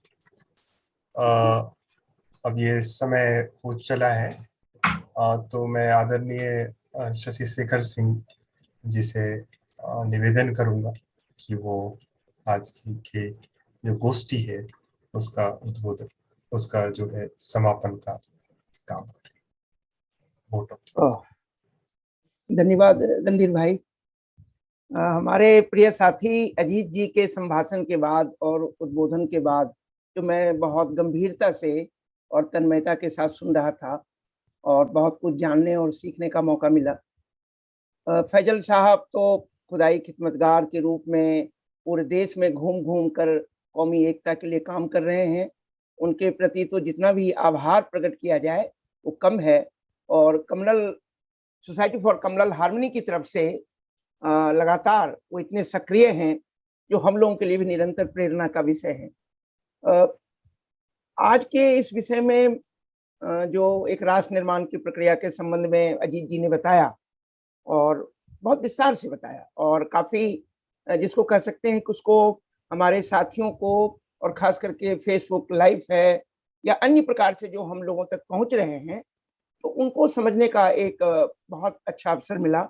अब ये समय हो चला है, तो मैं आदरणीय शशि शेखर सिंह जी से निवेदन करूंगा कि वो आज की जो गोष्ठी है उसका उद्बोधन, उसका जो है समापन का काम करें। धन्यवाद रणधीर भाई। हमारे प्रिय साथी अजीत जी के संभाषण के बाद और उद्बोधन के बाद जो मैं बहुत गंभीरता से और तन्मयता के साथ सुन रहा था और बहुत कुछ जानने और सीखने का मौका मिला। फैजल साहब तो खुदाई खिदमतगार के रूप में पूरे देश में घूम घूम कर कौमी एकता के लिए काम कर रहे हैं। उनके प्रति तो जितना भी आभार प्रकट किया जाए वो कम है। और communal society for communal harmony की तरफ से लगातार वो इतने सक्रिय हैं जो हम लोगों के लिए भी निरंतर प्रेरणा का विषय है। आज के इस विषय में जो एक राष्ट्र निर्माण की प्रक्रिया के संबंध में अजीत जी ने बताया और बहुत विस्तार से बताया, और काफ़ी जिसको कह सकते हैं कि उसको हमारे साथियों को और खास करके फेसबुक लाइव है या अन्य प्रकार से जो हम लोगों तक पहुंच रहे हैं तो उनको समझने का एक बहुत अच्छा अवसर मिला।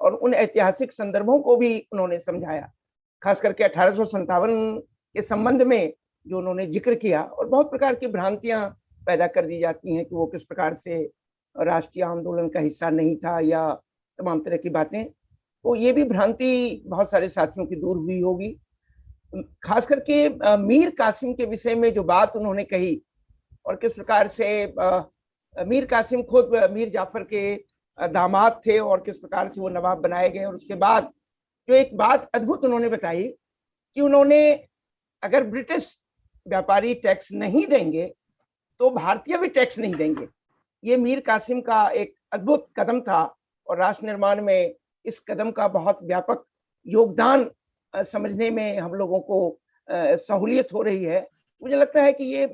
और उन ऐतिहासिक संदर्भों को भी उन्होंने समझाया, खास करके 1857 के संबंध में जो उन्होंने जिक्र किया। और बहुत प्रकार की भ्रांतियां पैदा कर दी जाती हैं कि वो किस प्रकार से राष्ट्रीय आंदोलन का हिस्सा नहीं था या तमाम तरह की बातें, तो ये भी भ्रांति बहुत सारे साथियों की दूर हुई होगी। खास करके मीर कासिम के विषय में जो बात उन्होंने कही और किस प्रकार से मीर कासिम खुद मीर जाफर के दामाद थे और किस प्रकार से वो नवाब बनाए गए, और उसके बाद जो एक बात अद्भुत उन्होंने बताई कि उन्होंने अगर ब्रिटिश व्यापारी टैक्स नहीं देंगे तो भारतीय भी टैक्स नहीं देंगे। ये मीर कासिम का एक अद्भुत कदम था और राष्ट्र निर्माण में इस कदम का बहुत व्यापक योगदान समझने में हम लोगों को सहूलियत हो रही है। मुझे लगता है कि ये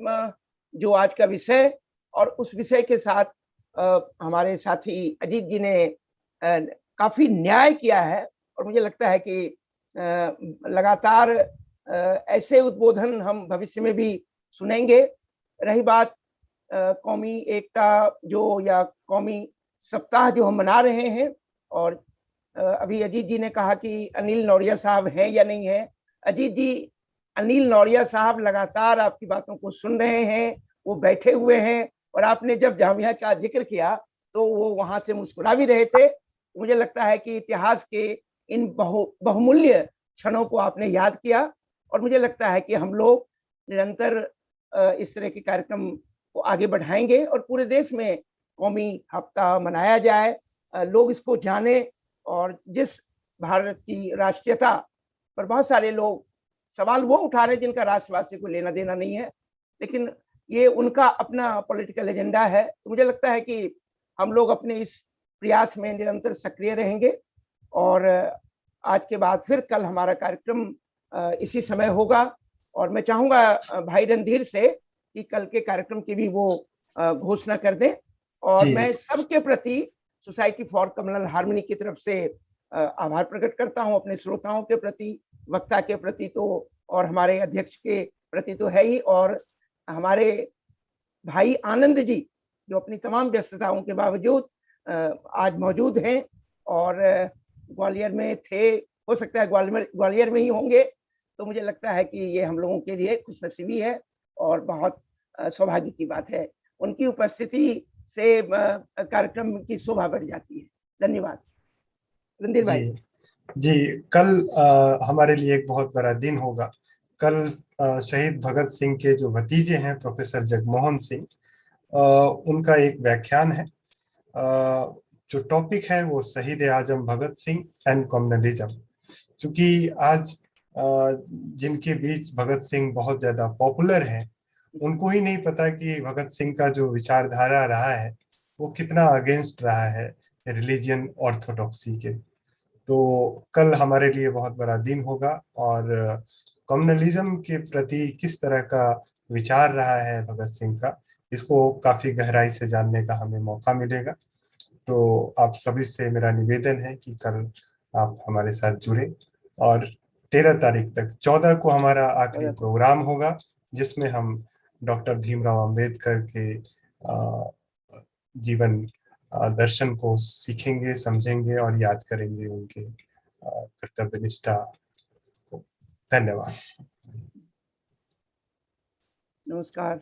जो आज का विषय और उस विषय के साथ हमारे साथी अजीत जी ने काफी न्याय किया है, और मुझे लगता है कि लगातार ऐसे उद्बोधन हम भविष्य में भी सुनेंगे। रही बात कौमी एकता जो या कौमी सप्ताह जो हम मना रहे हैं, और अभी अजीत जी ने कहा कि अनिल नौरिया साहब हैं या नहीं है। अजीत जी, अनिल नौरिया साहब लगातार आपकी बातों को सुन रहे हैं, वो बैठे हुए हैं, और आपने जब जामिया का जिक्र किया तो वो वहां से मुस्कुरा भी रहे थे। मुझे लगता है कि इतिहास के इन बहुमूल्य क्षणों को आपने याद किया, और मुझे लगता है कि हम लोग निरंतर इस तरह के कार्यक्रम को आगे बढ़ाएंगे और पूरे देश में कौमी हफ्ता मनाया जाए, लोग इसको जाने। और जिस भारत की राष्ट्रीयता पर बहुत सारे लोग सवाल वो उठा रहे हैं जिनका राष्ट्रवासी को लेना देना नहीं है, लेकिन ये उनका अपना पॉलिटिकल एजेंडा है। तो मुझे लगता है कि हम लोग अपने इस प्रयास में निरंतर सक्रिय रहेंगे, और आज के बाद फिर कल हमारा कार्यक्रम इसी समय होगा। और मैं चाहूंगा भाई रणधीर से कि कल के कार्यक्रम की भी वो घोषणा कर दें, और मैं सबके प्रति सोसाइटी फॉर कम्युनल हार्मनी की तरफ से आभार प्रकट करता हूं, अपने श्रोताओं के प्रति, वक्ता के प्रति तो, और हमारे अध्यक्ष के प्रति तो है ही, और हमारे भाई आनंद जी जो अपनी तमाम व्यस्तताओं के बावजूद आज मौजूद हैं और ग्वालियर में थे, हो सकता है ग्वालियर में ही होंगे। तो मुझे लगता है कि ये हम लोगों के लिए खुशनसीबी है और बहुत सौभाग्य की बात है। उनकी उपस्थिति से कार्यक्रम की शोभा बढ़ जाती है। धन्यवाद रणधीर भाई। जी, कल हमारे लिए एक बहुत बड़ा दिन होगा। कल शहीद भगत सिंह के जो भतीजे हैं प्रोफेसर जगमोहन सिंह, उनका एक व्याख्यान है। जो टॉपिक है वो शहीद आजम भगत सिंह एंड कम्युनलिज्म। क्योंकि आज जिनके बीच भगत सिंह बहुत ज्यादा पॉपुलर है, उनको ही नहीं पता कि भगत सिंह का जो विचारधारा रहा है वो कितना अगेंस्ट रहा है रिलीजियन ऑर्थोडॉक्सी के। तो कल हमारे लिए बहुत बड़ा दिन होगा, और कम्युनलिज्म के प्रति किस तरह का विचार रहा है भगत सिंह का, इसको काफी गहराई से जानने का हमें मौका मिलेगा। तो आप सभी से मेरा निवेदन है कि कल आप हमारे साथ जुड़े, और 13 तारीख तक 14 को हमारा आखिरी प्रोग्राम होगा, जिसमें हम डॉक्टर भीमराव अंबेडकर के जीवन दर्शन को सीखेंगे, समझेंगे और याद करेंगे उनके कर्तव्य निष्ठा को। धन्यवाद। नमस्कार।